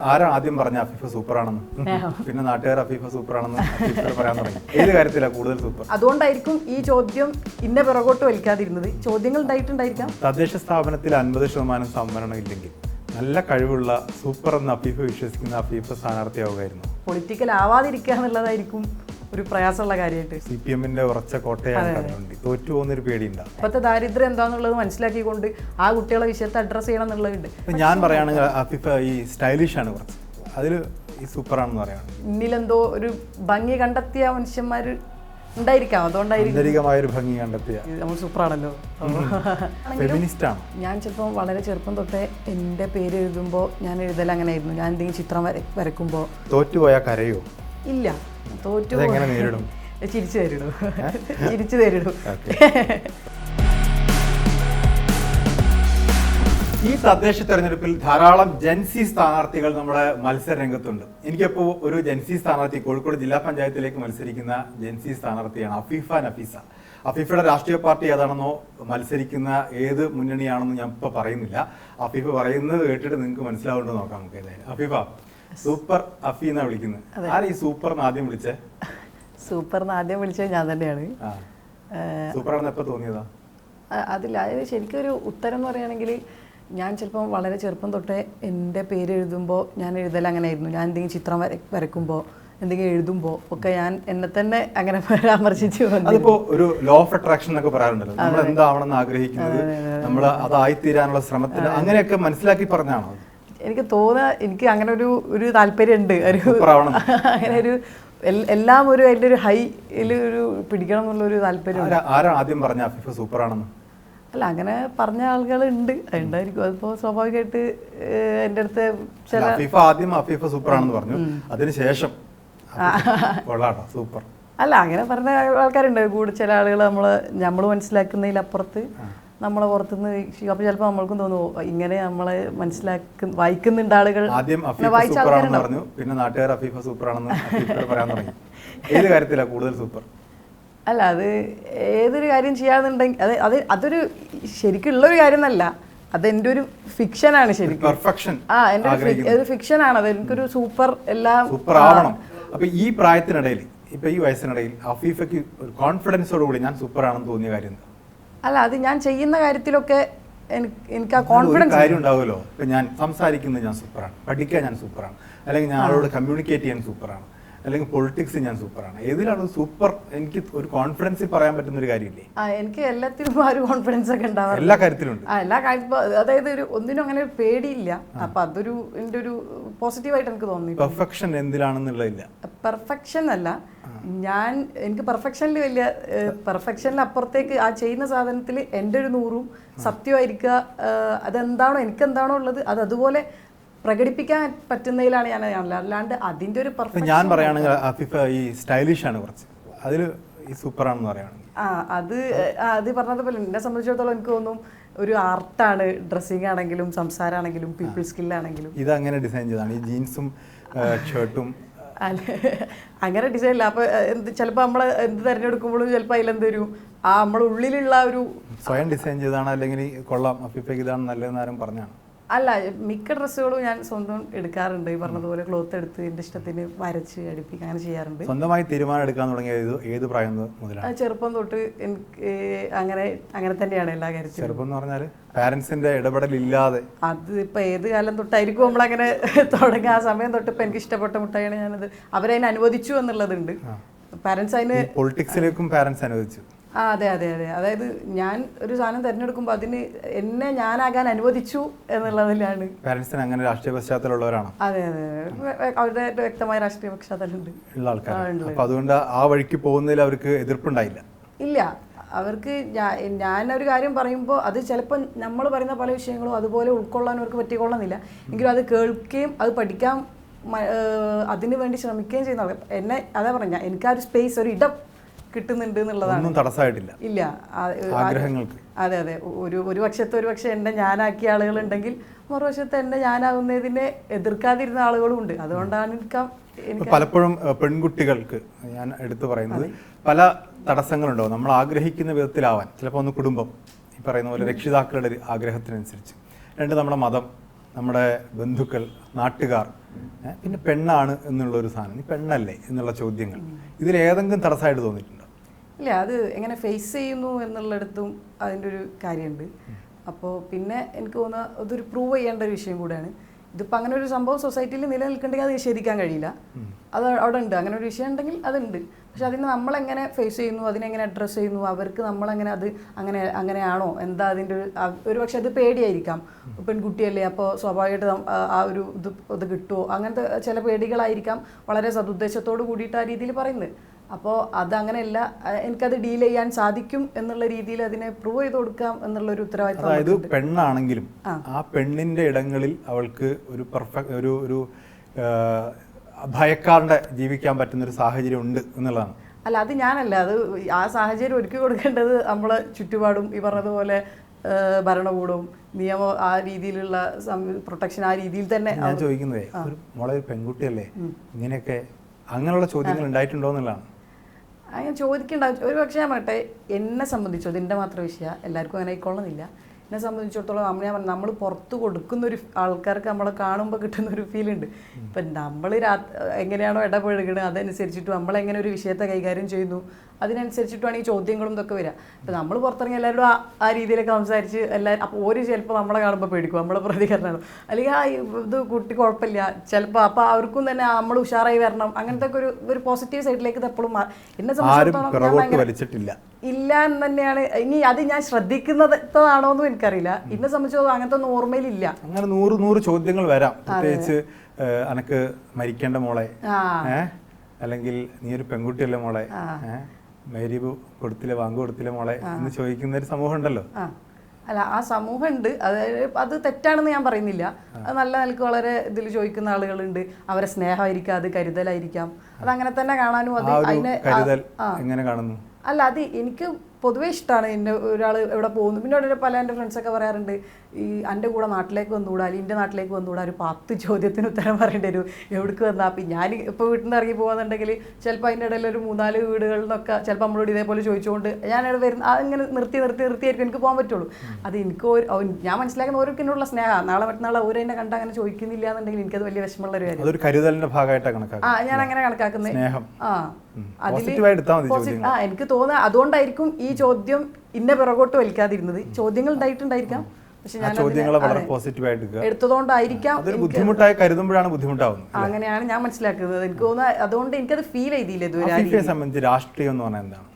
ആരാണ് ആദ്യം പറഞ്ഞ അഫീഫ സൂപ്പറാണെന്ന്? പിന്നെ നാട്ടുകാർ അഫീഫ സൂപ്പറാണെന്ന് പറയാൻ തുടങ്ങി. ഏത് കാര്യത്തിലാണ് കൂടുതൽ സൂപ്പർ? അതുകൊണ്ടായിരിക്കും ഈ ചോദ്യം ഇന്ന പിറകോട്ട് വലിക്കാതിരുന്നത്. ചോദ്യങ്ങൾ ഉണ്ടായിട്ടുണ്ടായിരിക്കാം. തദ്ദേശ സ്ഥാപനത്തിൽ 50% സംവരണം ഇല്ലെങ്കിൽ നല്ല കഴിവുള്ള സൂപ്പർ എന്ന് അഫീഫ വിശ്വസിക്കുന്ന അഫീഫ സ്ഥാനാർത്ഥിയാവുമായിരുന്നു. പൊളിറ്റിക്കൽ ആവാതിരിക്കുക എന്നുള്ളതായിരിക്കും ഒരു പ്രയാസമുള്ള കാര്യമായിട്ട്. CPM-ന്റെ ഉറച്ച കോട്ടയാണ് കണ്ടുകൊണ്ട് തോറ്റു പോകുന്നൊരു പേടിയുണ്ട്. ഇപ്പോഴത്തെ ദാരിദ്ര്യം എന്താണെന്നുള്ളത് മനസ്സിലാക്കിക്കൊണ്ട് ആ കുട്ടികളെ വിഷയത്തെ അഡ്രസ്സ് ചെയ്യണം എന്നുള്ളതുണ്ട്. ഞാൻ പറയുകയാണെങ്കിൽ അഫീഫ ഈ സ്റ്റൈലിഷ് ആണ് കുറച്ച്, അതിൽ ഈ സൂപ്പറാണെന്ന് പറയാണ്. ഇന്നിലെന്തോ ഒരു ഭംഗി കണ്ടെത്തിയ മനുഷ്യന്മാർ ഉണ്ടായിരിക്കാം, അതുകൊണ്ടായിരിക്കും ഭംഗി കണ്ടെത്തിയ നമ്മൾ സൂപ്പറാണല്ലോ. ഫെമിനിസ്റ്റ് ആണ്. ഞാൻ ചിലപ്പോൾ വളരെ ചെറുപ്പം തൊട്ടേ എൻ്റെ പേര് എഴുതുമ്പോൾ ഞാൻ എഴുതൽ അങ്ങനെ ആയിരുന്നു. ഞാൻ എന്തെങ്കിലും ചിത്രം വരയ്ക്കുമ്പോൾ തോറ്റുപോയാൽ കരയോ? ഇല്ല, തോറ്റു നേരിടും, ചിരിച്ചു തരിടും, ചിരിച്ചു തരിടും. ഈ തദ്ദേശ തെരഞ്ഞെടുപ്പിൽ ധാരാളം ജൻസി സ്ഥാനാർത്ഥികൾ നമ്മുടെ മത്സര രംഗത്തുണ്ട്. എനിക്കിപ്പോൾ ഒരു ജൻസി സ്ഥാനാർത്ഥി കോഴിക്കോട് ജില്ലാ പഞ്ചായത്തിലേക്ക് മത്സരിക്കുന്ന ജൻസി സ്ഥാനാർത്ഥിയാണ് അഫീഫ നഫീസ. അഫീഫയുടെ രാഷ്ട്രീയ പാർട്ടി ഏതാണെന്നോ മത്സരിക്കുന്ന ഏത് മുന്നണിയാണെന്നോ ഞാൻ ഇപ്പോൾ പറയുന്നില്ല. അഫീഫ പറയുന്നത് കേട്ടിട്ട് നിങ്ങൾക്ക് മനസ്സിലാവുന്നത് നോക്കാം നമുക്ക്. ഏതായാലും അഫീഫ സൂപ്പർ അഫീ എന്നാ വിളിക്കുന്നത്. ആരാ ഈ സൂപ്പർ ആദ്യം വിളിച്ചേ? സൂപ്പർ ആദ്യം വിളിച്ചത് ഞാൻ തന്നെയാണ്. സൂപ്പറാണെന്ന് എപ്പോൾ തോന്നിയതാ? അതില്ല, അത് ശരിക്കൊരു ഉത്തരം എന്ന് പറയുകയാണെങ്കിൽ ഞാൻ ചിലപ്പോൾ വളരെ ചെറുപ്പം തൊട്ടേ എൻ്റെ പേര് എഴുതുമ്പോൾ ഞാൻ എഴുതൽ അങ്ങനെ ആയിരുന്നു. ഞാൻ എന്തെങ്കിലും ചിത്രം വരയ്ക്കുമ്പോൾ എന്തെങ്കിലും എഴുതുമ്പോൾ ഒക്കെ ഞാൻ എന്നെ തന്നെ അങ്ങനെ പരാമർശിച്ചു. അതിപ്പോ ഒരു ലോ ഓഫ് അട്രാക്ഷൻ എന്നൊക്കെ പറയാറുണ്ടല്ലോ, നമ്മൾ എന്താവണമെന്ന് ആഗ്രഹിക്കുന്നത് നമ്മൾ അതായിത്തീരാനുള്ള ശ്രമത്തിൽ അങ്ങനെയൊക്കെ മനസ്സിലാക്കി പറഞ്ഞാണോ? എനിക്ക് തോന്നുക എനിക്ക് അങ്ങനെ ഒരു താല്പര്യം ഉണ്ട്. അങ്ങനെ ഒരു എല്ലാം ഒരു അതിൻ്റെ ഒരു ഹൈയിൽ ഒരു പിടിക്കണം എന്നുള്ളൊരു താല്പര്യം. ആരാ ആദ്യം പറഞ്ഞ അഫീഫ സൂപ്പറാണെന്ന്? അല്ല, അങ്ങനെ പറഞ്ഞ ആളുകളുണ്ട്, അതുണ്ടായിരിക്കും. അതിപ്പോൾ സ്വാഭാവികമായിട്ട് എൻ്റെ അടുത്ത് ചില അഫീഫ ആദ്യം അഫീഫ സൂപ്പറാണെന്ന് പറഞ്ഞു, അതിനുശേഷം സൂപ്പർ അല്ല അങ്ങനെ പറഞ്ഞ ആൾക്കാരുണ്ട്. കൂടെ ചില ആളുകൾ നമ്മൾ മനസ്സിലാക്കുന്നതിലപ്പുറത്ത് നമ്മളെ പുറത്തുനിന്ന്. അപ്പോൾ ചിലപ്പോൾ നമ്മൾക്കും തോന്നുന്നു ഇങ്ങനെ നമ്മളെ വായിക്കുന്നുണ്ട് ആളുകൾ. ആദ്യം വായിച്ച ആൾക്കാരുണ്ട് പറഞ്ഞു, പിന്നെ നാട്ടുകാർ അഫീഫ സൂപ്പറാണെന്ന് പറയാൻ തുടങ്ങി. ഏത് കാര്യത്തിലാണ് കൂടുതൽ സൂപ്പർ? അല്ല, അത് ഏതൊരു കാര്യം ചെയ്യാന്നുണ്ടെങ്കിൽ അതൊരു ശരിക്കുള്ളൊരു കാര്യം എന്നല്ല, അത് എൻ്റെ ഒരു ഫിക്ഷനാണ് ശരിക്കും. എൻ്റെ ഒരു ഫിക്ഷനാണ് അത്. എനിക്കൊരു സൂപ്പർ എല്ലാം സൂപ്പർ ആവണം. അപ്പൊ ഈ പ്രായത്തിനിടയിൽ, ഇപ്പൊ ഈ വയസ്സിനിടയിൽ അഫീഫയ്ക്ക് ഒരു കോൺഫിഡൻസോടുകൂടി ഞാൻ സൂപ്പറാണെന്ന് തോന്നിയ കാര്യം എന്താ? അല്ല, അത് ഞാൻ ചെയ്യുന്ന കാര്യത്തിലൊക്കെ എനിക്ക് ആ കോൺഫിഡൻസ് കാര്യം ഉണ്ടാവുമല്ലോ. ഇപ്പൊ ഞാൻ സംസാരിക്കുന്നത് ഞാൻ സൂപ്പറാണ്, പഠിക്കാൻ ഞാൻ സൂപ്പറാണ്, അല്ലെങ്കിൽ ഞാൻ ആളോട് കമ്മ്യൂണിക്കേറ്റ് ചെയ്യാൻ സൂപ്പറാണ്, അല്ലെങ്കിൽ പൊളിറ്റിക്സ് ഞാൻ സൂപ്പറാണ്. ഏതിലാണ് സൂപ്പർ? എനിക്ക് ഒരു കോൺഫിഡൻസിൽ പറയാൻ പറ്റുന്ന ഒരു കാര്യമില്ലേ? എനിക്ക് എല്ലാത്തിനും ആ ഒരു കോൺഫിഡൻസ് ഒക്കെ ഉണ്ടാവാറ്. എല്ലാ കാര്യത്തിലും ഉണ്ട്. എല്ലാ കാര്യത്തിലും, അതായത് ഒന്നിനും അങ്ങനെ ഒരു പേടിയില്ല. അപ്പൊ അതൊരു എൻ്റെ ഒരു പോസിറ്റീവായിട്ട് എനിക്ക് തോന്നി. പെർഫെക്ഷൻ എന്തിലാണെന്നുള്ളതില്ല. പെർഫെക്ഷൻ അല്ല, എനിക്ക് പെർഫെക്ഷനിൽ വലിയ പെർഫെക്ഷനിൽ അപ്പുറത്തേക്ക് ആ ചെയ്യുന്ന സാധനത്തിൽ എൻ്റെ ഒരു 100ഉം സത്യമായിരിക്കുക. അതെന്താണോ എനിക്കെന്താണോ ഉള്ളത് അത് അതുപോലെ പ്രകടിപ്പിക്കാൻ പറ്റുന്നതിലാണ് ഞാൻ. അല്ലാണ്ട് അതിന്റെ ഒരു പെർഫെക്ഷൻ. ഞാൻ പറയുകയാണെങ്കിൽ അഫീഫ ഈ സ്റ്റൈലിഷ് ആണ് കുറച്ച്, അതിൽ ഈ സൂപ്പറാണെന്ന് പറയുകയാണെങ്കിൽ അത് പറഞ്ഞതുപോലെ എന്നെ സംബന്ധിച്ചിടത്തോളം എനിക്ക് തോന്നും ഒരു ആർട്ടാണ്. ഡ്രസ്സിങ് ആണെങ്കിലും സംസാരമാണെങ്കിലും പീപ്പിൾ സ്കില്ലാണെങ്കിലും. ഇതങ്ങനെ ഡിസൈൻ ചെയ്താണ് ഈ ജീൻസും ഷർട്ടും? അങ്ങനെ ഡിസൈൻ ഇല്ല. അപ്പൊ ചിലപ്പോൾ നമ്മൾ എന്ത് തിരഞ്ഞെടുക്കുമ്പോഴും ചിലപ്പോൾ അതിലെന്തൊരു നമ്മുടെ ഉള്ളിലുള്ള ഒരു സ്വയം ഡിസൈൻ ചെയ്താണ്, അല്ലെങ്കിൽ കൊള്ളാം അഫീഫയ്ക്ക് ഇതാണ് നല്ലതെന്ന് ആരും പറഞ്ഞാണ്? അല്ല, മിക്ക ഡ്രസ്സുകളും ഞാൻ സ്വന്തം എടുക്കാറുണ്ട്. ഈ പറഞ്ഞതുപോലെ ക്ലോത്ത് എടുത്ത് എൻ്റെ ഇഷ്ടത്തിന് വരച്ച് അടുപ്പിക്കുക അങ്ങനെ ചെയ്യാറുണ്ട്. സ്വന്തമായി തീരുമാനം എടുക്കാൻ തുടങ്ങിയത് ഏത് പ്രായം മുതലാണ്? ചെറുപ്പം തൊട്ട് എനിക്ക് അങ്ങനെ തന്നെയാണ് എല്ലാ കാര്യത്തിലും. ചെറുപ്പം എന്ന് പറഞ്ഞാൽ പാരന്റ്സിന്റെ ഇടപെടലില്ലാതെ? അത് ഇപ്പൊ ഏത് കാലം തൊട്ടായിരിക്കും നമ്മളങ്ങനെ തുടങ്ങി. ആ സമയം തൊട്ട് ഇപ്പൊ എനിക്ക് ഇഷ്ടപ്പെട്ട മുട്ടായാണ് ഞാനത് അവരതിനെ അനുവദിച്ചു എന്നുള്ളതുണ്ട്. പാരന്റ്സ് അതിന് പൊളിറ്റിക്സിലേക്കും പാരന്റ്സ് അനുവദിച്ചു. അതെ അതെ അതെ. അതായത് ഞാൻ ഒരു സാധനം തിരഞ്ഞെടുക്കുമ്പോൾ അതിന് എന്നെ ഞാനാകാൻ അനുവദിച്ചു എന്നുള്ളതിലാണ്. പാരന്റ്സിന് അങ്ങനെ രാഷ്ട്രീയ പശ്ചാത്തലമുള്ളവരാണ്? അതെ അതെ, അവരുടെ വ്യക്തമായ രാഷ്ട്രീയ പശ്ചാത്തലമുണ്ട് ഉള്ള ആൾക്കാരാണ്. അപ്പൊ അതുകൊണ്ട് ആ വഴിക്ക് പോകുന്നതിൽ അവർക്ക് എതിർപ്പുണ്ടായില്ല? ഇല്ല, അവർക്ക് ഞാനൊരു കാര്യം പറയുമ്പോൾ അത് ചിലപ്പോൾ നമ്മൾ പറയുന്ന പല വിഷയങ്ങളും അതുപോലെ ഉൾക്കൊള്ളാൻ അവർക്ക് പറ്റിക്കൊള്ളുന്നില്ല. എങ്കിലും അത് കേൾക്കുകയും അത് പഠിക്കാൻ അതിനു വേണ്ടി ശ്രമിക്കുകയും ചെയ്യുന്ന ആൾക്കാർ. എന്നെ അതാ പറഞ്ഞ എനിക്ക് ആ ഒരു സ്പേസ്, ഒരു ഇടം കിട്ടുന്നുണ്ട് എന്നുള്ളതാണ്. തടസ്സമായിട്ടില്ല. ഇല്ല, ആഗ്രഹങ്ങൾക്ക്. അതെ അതെ. ഒരു പക്ഷെ എന്നെ ഞാനാക്കിയ ആളുകളുണ്ടെങ്കിൽ മറുവശത്ത് എന്നെ ഞാനാകുന്നതിനെ എതിർക്കാതിരുന്ന ആളുകളും ഉണ്ട്. അതുകൊണ്ടാണ് പലപ്പോഴും പെൺകുട്ടികൾക്ക് ഞാൻ എടുത്തു പറയുന്നത് പല തടസ്സങ്ങളുണ്ടാവും നമ്മൾ ആഗ്രഹിക്കുന്ന വിധത്തിലാവാൻ. ചിലപ്പോൾ ഒന്ന് കുടുംബം, ഈ പറയുന്ന പോലെ രക്ഷിതാക്കളുടെ ആഗ്രഹത്തിനനുസരിച്ച്, രണ്ട് നമ്മുടെ മതം, നമ്മുടെ ബന്ധുക്കൾ, നാട്ടുകാർ, പിന്നെ പെണ്ണാണ് എന്നുള്ളൊരു സാധനം, നീ പെണ്ണല്ലേ എന്നുള്ള ചോദ്യങ്ങൾ, ഇതിലേതെങ്കിലും തടസ്സമായിട്ട് തോന്നിയിട്ടുണ്ടോ? ഇല്ല, അത് എങ്ങനെ ഫേസ് ചെയ്യുന്നു എന്നുള്ളിടത്തും അതിൻ്റെ ഒരു കാര്യമുണ്ട്. അപ്പോൾ പിന്നെ എനിക്ക് തോന്നുന്ന അതൊരു പ്രൂവ് ചെയ്യേണ്ട ഒരു വിഷയം കൂടെയാണ്. ഇതിപ്പോൾ അങ്ങനെ ഒരു സംഭവം സൊസൈറ്റിയിൽ നിലനിൽക്കണമെങ്കിൽ അത് നിഷേധിക്കാൻ കഴിയില്ല. അത് അവിടെ ഉണ്ട്, അങ്ങനെ ഒരു വിഷയം ഉണ്ടെങ്കിൽ അതുണ്ട്. പക്ഷെ അതിനെ നമ്മളെങ്ങനെ ഫേസ് ചെയ്യുന്നു, അതിനെങ്ങനെ അഡ്രസ്സ് ചെയ്യുന്നു, അവർക്ക് നമ്മളെങ്ങനെ അത് അങ്ങനെയാണോ എന്താ അതിൻ്റെ ഒരു പക്ഷെ അത് പേടിയായിരിക്കാം. പെൺകുട്ടിയല്ലേ, അപ്പോൾ സ്വാഭാവികമായിട്ട് ആ ഒരു ഇത് കിട്ടുമോ, അങ്ങനത്തെ ചില പേടികളായിരിക്കാം വളരെ സതുദ്ദേശത്തോട് കൂടിയിട്ട് ആ രീതിയിൽ പറയുന്നത്. അപ്പോൾ അതങ്ങനെയല്ല, എനിക്കത് ഡീൽ ചെയ്യാൻ സാധിക്കും എന്നുള്ള രീതിയിൽ അതിനെ പ്രൂവ് ചെയ്ത് കൊടുക്കാം എന്നുള്ളൊരു ഉത്തരവാദിത്വം. അതായത് പെണ്ണാണെങ്കിലും ആ പെണ്ണിന്റെ ഇടങ്ങളിൽ അവൾക്ക് ഒരു ഒരു ഭയക്കാണ്ട് ജീവിക്കാൻ പറ്റുന്ന ഒരു സാഹചര്യം ഉണ്ട് എന്നുള്ളതാണ്. അല്ല, അത് ഞാനല്ല, അത് ആ സാഹചര്യം ഒരുക്കി കൊടുക്കേണ്ടത് നമ്മളെ ചുറ്റുപാടും ഈ പറഞ്ഞതുപോലെ ഭരണകൂടവും നിയമം ആ രീതിയിലുള്ള പ്രൊട്ടക്ഷൻ ആ രീതിയിൽ തന്നെ. ഞാൻ ചോദിക്കുന്നതേ, ഒരു മോളെ പെൺകുട്ടിയല്ലേ, ഇങ്ങനെയൊക്കെ അങ്ങനെയുള്ള ചോദ്യങ്ങൾ ഉണ്ടായിട്ടുണ്ടോ എന്നുള്ളതാണ്. അങ്ങനെ ചോദിക്കേണ്ട ഒരു പക്ഷേ ഞാൻ പറയട്ടെ, എന്നെ സംബന്ധിച്ചോ, ഇതിൻ്റെ മാത്രം വിഷയം എല്ലാവർക്കും അങ്ങനെ ആയിക്കൊള്ളുന്നില്ല. എന്നെ സംബന്ധിച്ചിടത്തോളം ഞാൻ പറഞ്ഞു, നമ്മൾ പുറത്ത് കൊടുക്കുന്ന ഒരു ആൾക്കാർക്ക് നമ്മളെ കാണുമ്പോൾ കിട്ടുന്ന ഒരു ഫീലുണ്ട്. ഇപ്പം നമ്മൾ എങ്ങനെയാണോ ഇടപഴകുന്നത് അതനുസരിച്ചിട്ട് നമ്മളെങ്ങനെ ഒരു വിഷയത്തെ കൈകാര്യം ചെയ്യുന്നു അതിനനുസരിച്ചിട്ടാണ് ഈ ചോദ്യങ്ങളും ഇതൊക്കെ വരിക. ഇപ്പം നമ്മൾ പുറത്തിറങ്ങി എല്ലാവരും ആ രീതിയിലൊക്കെ സംസാരിച്ച് എല്ലാവരും അപ്പോൾ ഒരു ചിലപ്പോൾ നമ്മളെ കാണുമ്പോൾ പേടിക്കും, നമ്മളെ പ്രതികരണമാണ്, അല്ലെങ്കിൽ ഇത് കുട്ടി കുഴപ്പമില്ല ചിലപ്പോൾ, അപ്പോൾ അവർക്കും തന്നെ നമ്മൾ ഉഷാറായി വരണം, അങ്ങനത്തെ ഒക്കെ ഒരു പോസിറ്റീവ് സൈഡിലേക്ക് എപ്പോഴും എന്നെ സംബന്ധിച്ചിടത്തോളം ഇല്ല എന്ന് തന്നെയാണ്. ഇനി അത് ഞാൻ ശ്രദ്ധിക്കുന്നതാണോ എന്നും എനിക്കറിയില്ല. എന്നെ സംബന്ധിച്ചോളം അങ്ങനത്തെ ഒന്നും ഓർമ്മയിലില്ല. അങ്ങനെ 100 ചോദ്യങ്ങൾ വരാം. പ്രത്യേകിച്ച് അനക്ക് മരിക്കേണ്ട മോളെ, അല്ലെങ്കിൽ നീ ഒരു പെൺകുട്ടിയല്ലേ മോളെ, മേരീബ് കൊടുത്തില്ല, വാങ്ക് കൊടുത്തില്ല മോളെ എന്ന് ചോദിക്കുന്ന ഒരു സമൂഹം ഉണ്ടല്ലോ. അല്ല, ആ സമൂഹം ഉണ്ട്, അത് തെറ്റാണെന്ന് ഞാൻ പറയുന്നില്ല. അത് നല്ല നിലക്ക് വളരെ ഇതിൽ ചോദിക്കുന്ന ആളുകളുണ്ട്. അവരെ സ്നേഹമായിരിക്കാം, അത് കരുതലായിരിക്കാം, അത് അങ്ങനെ തന്നെ കാണാനും. അത് അതിനെ എങ്ങനെ കാണുന്നു? അല്ല, അത് എനിക്ക് പൊതുവേ ഇഷ്ടമാണ്. എൻ്റെ ഒരാൾ എവിടെ പോകുന്നു, പിന്നെ അവിടെ പല എൻ്റെ ഫ്രണ്ട്സൊക്കെ പറയാറുണ്ട്, ഈ എൻ്റെ കൂടെ നാട്ടിലേക്ക് വന്നുകൂടാ, അല്ലെങ്കിൽ എൻ്റെ നാട്ടിലേക്ക് വന്നുകൂടാ, ഒരു 10 ചോദ്യത്തിന് ഉത്തരം പറയേണ്ടി വരും, എവിടേക്ക് വന്നാൽ. അപ്പം ഞാൻ ഇപ്പോൾ വീട്ടിൽ നിന്ന് ഇറങ്ങി പോകുന്നുണ്ടെങ്കിൽ ചിലപ്പോൾ അതിൻ്റെ ഇടയിൽ ഒരു 3-4 വീടുകളിൽ നിന്നൊക്കെ ചിലപ്പോൾ നമ്മളോട് ഇതേപോലെ ചോദിച്ചുകൊണ്ട് ഞാനവിടെ വരുന്ന അതിങ്ങനെ നിർത്തിയായിരിക്കും എനിക്ക് പോകാൻ പറ്റുള്ളൂ. അത് എനിക്ക് ഞാൻ മനസ്സിലാക്കുന്ന ഓരോരുത്തരുള്ള സ്നേഹമാണ്. നാളെ മറ്റന്നാളെ ഓരോ എന്നെ കണ്ട് അങ്ങനെ ചോദിക്കുന്നില്ല എന്നുണ്ടെങ്കിൽ എനിക്കത് വലിയ വിഷമമുള്ള ഒരു കാര്യം. കരുതലിന്റെ ഭാഗമായിട്ടാണ് കണക്കാക്കുന്നത്. ഞാൻ അങ്ങനെ കണക്കാക്കുന്നത്. എനിക്ക് തോന്നുക അതുകൊണ്ടായിരിക്കും ഈ ചോദ്യം ഇന്ന പിറകോട്ട് വലിക്കാതിരുന്നത്. ചോദ്യങ്ങൾ ഉണ്ടായിട്ടുണ്ടായിരിക്കാം, പക്ഷെ ഞാൻ എടുത്തതുകൊണ്ടായിരിക്കാം ബുദ്ധിമുട്ടായി കരുതുമ്പോഴാണ് ബുദ്ധിമുട്ടാവുന്നത്. അങ്ങനെയാണ് ഞാൻ മനസ്സിലാക്കുന്നത്. എനിക്ക് തോന്നുന്നത് അതുകൊണ്ട് എനിക്കത് ഫീൽ ചെയ്തില്ല ഇതുവരെ. സംബന്ധിച്ച് രാഷ്ട്രീയം എന്ന് പറഞ്ഞാൽ എന്താണ്?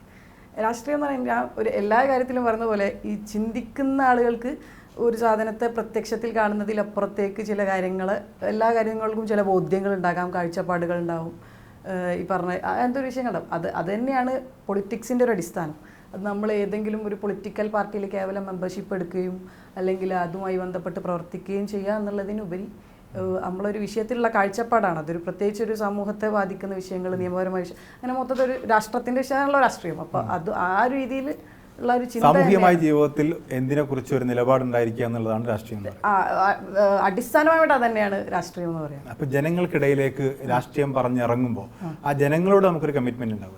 രാഷ്ട്രീയം എന്ന് പറഞ്ഞാൽ ഞാൻ ഒരു എല്ലാ കാര്യത്തിലും പറഞ്ഞ പോലെ ഈ ചിന്തിക്കുന്ന ആളുകൾക്ക് ഒരു സാധനത്തെ പ്രത്യക്ഷത്തിൽ കാണുന്നതിലപ്പുറത്തേക്ക് ചില കാര്യങ്ങൾ, എല്ലാ കാര്യങ്ങൾക്കും ചില ബോധ്യങ്ങൾ ഉണ്ടാകാം, കാഴ്ചപ്പാടുകൾ ഉണ്ടാവും. ഈ പറഞ്ഞ എന്തൊരു വിഷയങ്ങളുണ്ടാവും. അത് തന്നെയാണ് പൊളിറ്റിക്സിൻ്റെ ഒരു അടിസ്ഥാനം. അത് നമ്മൾ ഏതെങ്കിലും ഒരു പൊളിറ്റിക്കൽ പാർട്ടിയിൽ കേവലം മെമ്പർഷിപ്പ് എടുക്കുകയും അല്ലെങ്കിൽ അതുമായി ബന്ധപ്പെട്ട് പ്രവർത്തിക്കുകയും ചെയ്യുക എന്നുള്ളതിനുപരി നമ്മളൊരു വിഷയത്തിലുള്ള കാഴ്ചപ്പാടാണ്. അതൊരു പ്രത്യേകിച്ച് ഒരു സമൂഹത്തെ ബാധിക്കുന്ന വിഷയങ്ങൾ, നിയമപരമായ വിഷയം, അങ്ങനെ മൊത്തത്തിൽ ഒരു രാഷ്ട്രത്തിൻ്റെ വിഷയമാണല്ലോ രാഷ്ട്രീയം. അപ്പോൾ അത് ആ ഒരു രീതിയിൽ ഉള്ള ഒരു ചിന്ത. സാമൂഹികമായ ജീവിതത്തിൽ എന്തിനെ കുറിച്ച് ഒരു നിലപാടുണ്ടായിരിക്കുക എന്നുള്ളതാണ് രാഷ്ട്രീയം. അടിസ്ഥാനമായിട്ട് അതന്നെയാണ് രാഷ്ട്രീയം എന്ന് പറയുന്നത്. അപ്പൊ ജനങ്ങൾക്കിടയിലേക്ക് രാഷ്ട്രീയം പറഞ്ഞിറങ്ങുമ്പോൾ ആ ജനങ്ങളോട് നമുക്കൊരു കമ്മിറ്റ്മെന്റ് ഉണ്ടാവും.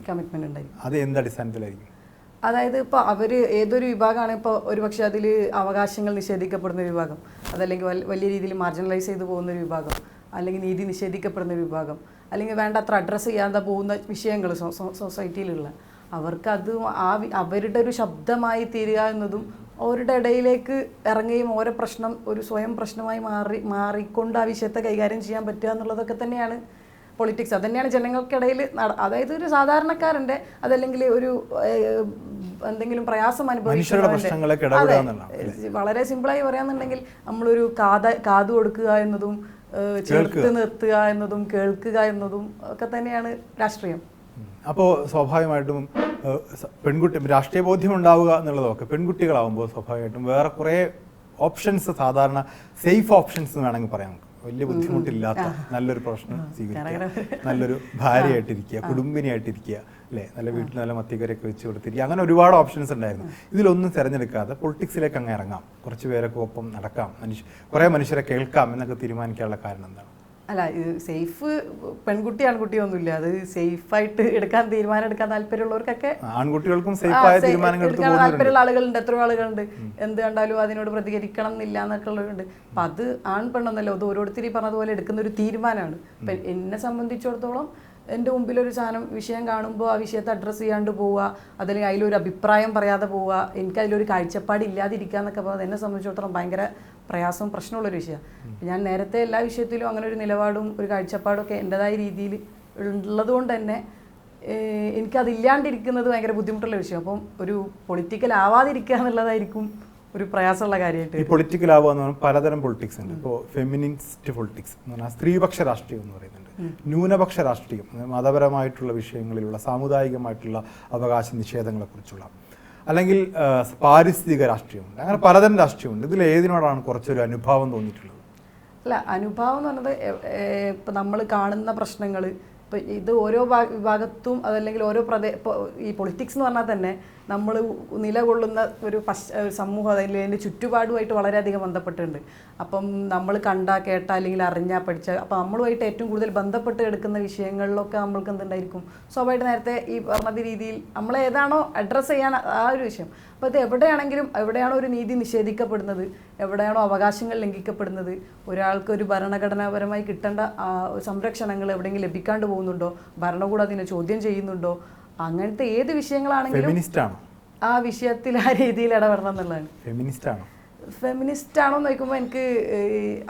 അത് എന്ത് അടിസ്ഥാനത്തിലായിരിക്കും? അതായത് ഇപ്പോൾ അവർ ഏതൊരു വിഭാഗമാണ്, ഇപ്പോൾ ഒരുപക്ഷെ അതിൽ അവകാശങ്ങൾ നിഷേധിക്കപ്പെടുന്ന ഒരു വിഭാഗം, അതല്ലെങ്കിൽ വലിയ രീതിയിൽ മാർജിനലൈസ് ചെയ്ത് പോകുന്ന ഒരു വിഭാഗം, അല്ലെങ്കിൽ നീതി നിഷേധിക്കപ്പെടുന്ന ഒരു വിഭാഗം, അല്ലെങ്കിൽ വേണ്ടത്ര അഡ്രസ്സ് ചെയ്യാതെ പോകുന്ന വിഷയങ്ങൾ സൊസൈറ്റിയിലുള്ള അവർക്ക് അത് അവരുടെ ഒരു ശബ്ദമായി തീരുക എന്നതും അവരുടെ ഇടയിലേക്ക് ഇറങ്ങുകയും ഓരോ പ്രശ്നം ഒരു സ്വയം പ്രശ്നമായി മാറിക്കൊണ്ട് ആ വിഷയത്തെ കൈകാര്യം ചെയ്യാൻ പറ്റുക എന്നുള്ളതൊക്കെ തന്നെയാണ് പൊളിറ്റിക്സ്. അത് തന്നെയാണ് ജനങ്ങൾക്കിടയിൽ. അതായത് ഒരു സാധാരണക്കാരൻ്റെ അതല്ലെങ്കിൽ ഒരു എന്തെങ്കിലും പ്രയാസം അനുഭവിക്കുന്നവരുടെ, വളരെ സിമ്പിളായി പറയാന്നുണ്ടെങ്കിൽ നമ്മളൊരു കാത് കൊടുക്കുക എന്നതും ചേർത്ത് നിർത്തുക എന്നതും കേൾക്കുക എന്നതും ഒക്കെ തന്നെയാണ് രാഷ്ട്രീയം. അപ്പോൾ സ്വാഭാവികമായിട്ടും രാഷ്ട്രീയ ബോധ്യം ഉണ്ടാവുക എന്നുള്ളതൊക്കെ പെൺകുട്ടികളാവുമ്പോൾ സ്വാഭാവികമായിട്ടും വേറെ കുറേ ഓപ്ഷൻസ്, സാധാരണ സേഫ് ഓപ്ഷൻസ് എന്ന് വേണമെങ്കിൽ പറയാം. നമുക്ക് വലിയ ബുദ്ധിമുട്ടില്ലാത്ത നല്ലൊരു പ്രൊഫഷണൽ സ്വീകരിക്കുക, നല്ലൊരു ഭാര്യയായിട്ടിരിക്കുക, കുടുംബിനിയായിട്ടിരിക്കുക, അല്ലേ, നല്ല വീട്ടിൽ നല്ല മത്തിക്കരയൊക്കെ വെച്ച് കൊടുത്തിരിക്കുക, അങ്ങനെ ഒരുപാട് ഓപ്ഷൻസ് ഉണ്ടായിരുന്നു. ഇതിലൊന്നും തിരഞ്ഞെടുക്കാതെ പൊളിറ്റിക്സിലേക്ക് അങ്ങ് ഇറങ്ങാം, കുറച്ച് പേരൊക്കെ ഒപ്പം നടക്കാം, കുറേ മനുഷ്യരെ കേൾക്കാം എന്നൊക്കെ തീരുമാനിക്കാനുള്ള കാരണം എന്താണ്? അല്ല ഇത് സേഫ് പെൺകുട്ടി ആൺകുട്ടിയൊന്നുമില്ല, അത് സേഫായിട്ട് തീരുമാനം എടുക്കാൻ താല്പര്യമുള്ളവർക്കൊക്കെ ആൺകുട്ടികൾക്കും സേഫായ തീരുമാനങ്ങൾ എടുക്കാൻ താല്പര്യമുള്ള ആളുകളുണ്ട്, എത്രയോ ആളുകളുണ്ട്. എന്ത് കണ്ടാലും അതിനോട് പ്രതികരിക്കണം എന്നില്ല എന്നൊക്കെ ഉള്ളവരുണ്ട്. അപ്പം അത് ആൺ പെണ്ണെന്നല്ലോ, അത് ഓരോരുത്തർ പറഞ്ഞതുപോലെ എടുക്കുന്ന ഒരു തീരുമാനമാണ്. അപ്പം എന്നെ സംബന്ധിച്ചിടത്തോളം എൻ്റെ മുമ്പിലൊരു വിഷയം കാണുമ്പോൾ ആ വിഷയത്തെ അഡ്രസ്സ് ചെയ്യാണ്ട് പോവുക, അതല്ലെങ്കിൽ അതിലൊരു അഭിപ്രായം പറയാതെ പോവുക, എനിക്ക് അതിലൊരു കാഴ്ചപ്പാട് ഇല്ലാതിരിക്കുക എന്നൊക്കെ പറയുന്നത് എന്നെ സംബന്ധിച്ചിടത്തോളം ഭയങ്കര പ്രയാസവും പ്രശ്നമുള്ളൊരു വിഷയമാണ്. ഞാൻ നേരത്തെ എല്ലാ വിഷയത്തിലും അങ്ങനെ ഒരു നിലപാടും ഒരു കാഴ്ചപ്പാടും ഒക്കെ എൻ്റെതായ രീതിയിൽ ഉള്ളതുകൊണ്ട് തന്നെ എനിക്കതില്ലാണ്ടിരിക്കുന്നത് ഭയങ്കര ബുദ്ധിമുട്ടുള്ള വിഷയം. അപ്പം ഒരു പൊളിറ്റിക്കൽ ആവാതിരിക്കുക എന്നുള്ളതായിരിക്കും ഒരു പ്രയാസമുള്ള കാര്യമായിട്ട്. ഈ പൊളിറ്റിക്കൽ ആവുക എന്ന് പറഞ്ഞാൽ പലതരം പൊളിറ്റിക്സ് ഉണ്ട്. ഇപ്പോൾ ഫെമിനിസ്റ്റ് പൊളിറ്റിക്സ് എന്ന് പറഞ്ഞാൽ സ്ത്രീപക്ഷ രാഷ്ട്രീയം എന്ന് പറയുന്നുണ്ട്, ന്യൂനപക്ഷ രാഷ്ട്രീയം മതപരമായിട്ടുള്ള വിഷയങ്ങളിലുള്ള സാമുദായികമായിട്ടുള്ള അവകാശ നിഷേധങ്ങളെക്കുറിച്ചുള്ള, അല്ലെങ്കിൽ പാരിസ്ഥിതിക രാഷ്ട്രീയമുണ്ട്. അങ്ങനെ പലതരം രാഷ്ട്രീയമുണ്ട്. ഇതിൽ ഏതിനോടാണ് കുറച്ചൊരു അനുഭാവം തോന്നിയിട്ടുള്ളത്? അല്ല, അനുഭാവം എന്ന് പറഞ്ഞത് ഇപ്പം നമ്മൾ കാണുന്ന പ്രശ്നങ്ങൾ, ഇപ്പം ഇത് ഓരോ വിഭാഗത്തും അതല്ലെങ്കിൽ ഓരോ ഈ പൊളിറ്റിക്സ് എന്ന് പറഞ്ഞാൽ തന്നെ നമ്മൾ നിലകൊള്ളുന്ന ഒരു സമൂഹം അല്ലെങ്കിൽ അതിൻ്റെ ചുറ്റുപാടുമായിട്ട് വളരെയധികം ബന്ധപ്പെട്ടിട്ടുണ്ട്. അപ്പം നമ്മൾ കേട്ട അല്ലെങ്കിൽ അറിഞ്ഞാൽ പഠിച്ച, അപ്പം നമ്മളുമായിട്ട് ഏറ്റവും കൂടുതൽ ബന്ധപ്പെട്ട് എടുക്കുന്ന വിഷയങ്ങളിലൊക്കെ നമ്മൾക്ക് എന്തുണ്ടായിരിക്കും, സ്വാഭാവികമായിട്ട് നേരത്തെ ഈ പറഞ്ഞ രീതിയിൽ നമ്മൾ ഏതാണോ അഡ്രസ്സ് ചെയ്യാൻ ആ ഒരു വിഷയം. അപ്പോൾ ഇത് എവിടെയാണെങ്കിലും, എവിടെയാണോ ഒരു നീതി നിഷേധിക്കപ്പെടുന്നത്, എവിടെയാണോ അവകാശങ്ങൾ ലംഘിക്കപ്പെടുന്നത്, ഒരാൾക്ക് ഒരു ഭരണഘടനാപരമായി കിട്ടേണ്ട സംരക്ഷണങ്ങൾ എവിടെയെങ്കിലും ലഭിക്കാണ്ട് പോകുന്നുണ്ടോ, ഭരണകൂടം അതിനെ ചോദ്യം ചെയ്യുന്നുണ്ടോ, അങ്ങനത്തെ ഏത് വിഷയങ്ങളാണെങ്കിലും ആ വിഷയത്തിൽ ആ രീതിയിൽ ഇടപെടണം എന്നുള്ളതാണ്. ഫെമിനിസ്റ്റ് ആണോ എന്ന് ചോദിക്കുമ്പോൾ എനിക്ക്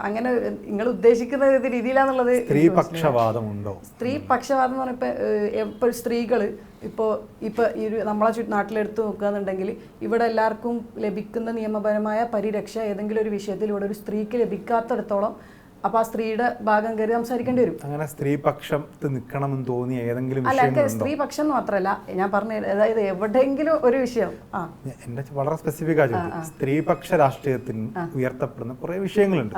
അങ്ങനെ നിങ്ങൾ ഉദ്ദേശിക്കുന്ന രീതിയിലാന്നുള്ളത്. സ്ത്രീപക്ഷവാദമുണ്ടോ? സ്ത്രീപക്ഷവാദം എന്ന് പറഞ്ഞപ്പോൾ ഇപ്പോൾ സ്ത്രീകൾ ഇപ്പോൾ ഈ ഒരു നമ്മളെ നാട്ടിലെടുത്ത് നോക്കുകയെന്നുണ്ടെങ്കിൽ ഇവിടെ എല്ലാവർക്കും ലഭിക്കുന്ന നിയമപരമായ പരിരക്ഷ ഏതെങ്കിലും ഒരു വിഷയത്തിൽ ഇവിടെ ഒരു സ്ത്രീക്ക് ലഭിക്കാത്തിടത്തോളം അപ്പൊ ആ സ്ത്രീയുടെ ഭാഗം കയറി സംസാരിക്കേണ്ടി വരും. അങ്ങനെ സ്ത്രീപക്ഷത്ത് നിൽക്കണമെന്ന് തോന്നിയ ഏതെങ്കിലും അല്ല, സ്ത്രീപക്ഷം മാത്രമല്ല ഞാൻ പറഞ്ഞ, അതായത് എവിടെയെങ്കിലും ഒരു വിഷയം എന്റെ വളരെ സ്പെസിഫിക് ആയിട്ട് സ്ത്രീപക്ഷ രാഷ്ട്രീയത്തിന് ഉയർത്തപ്പെടുന്ന കുറെ വിഷയങ്ങളുണ്ട്.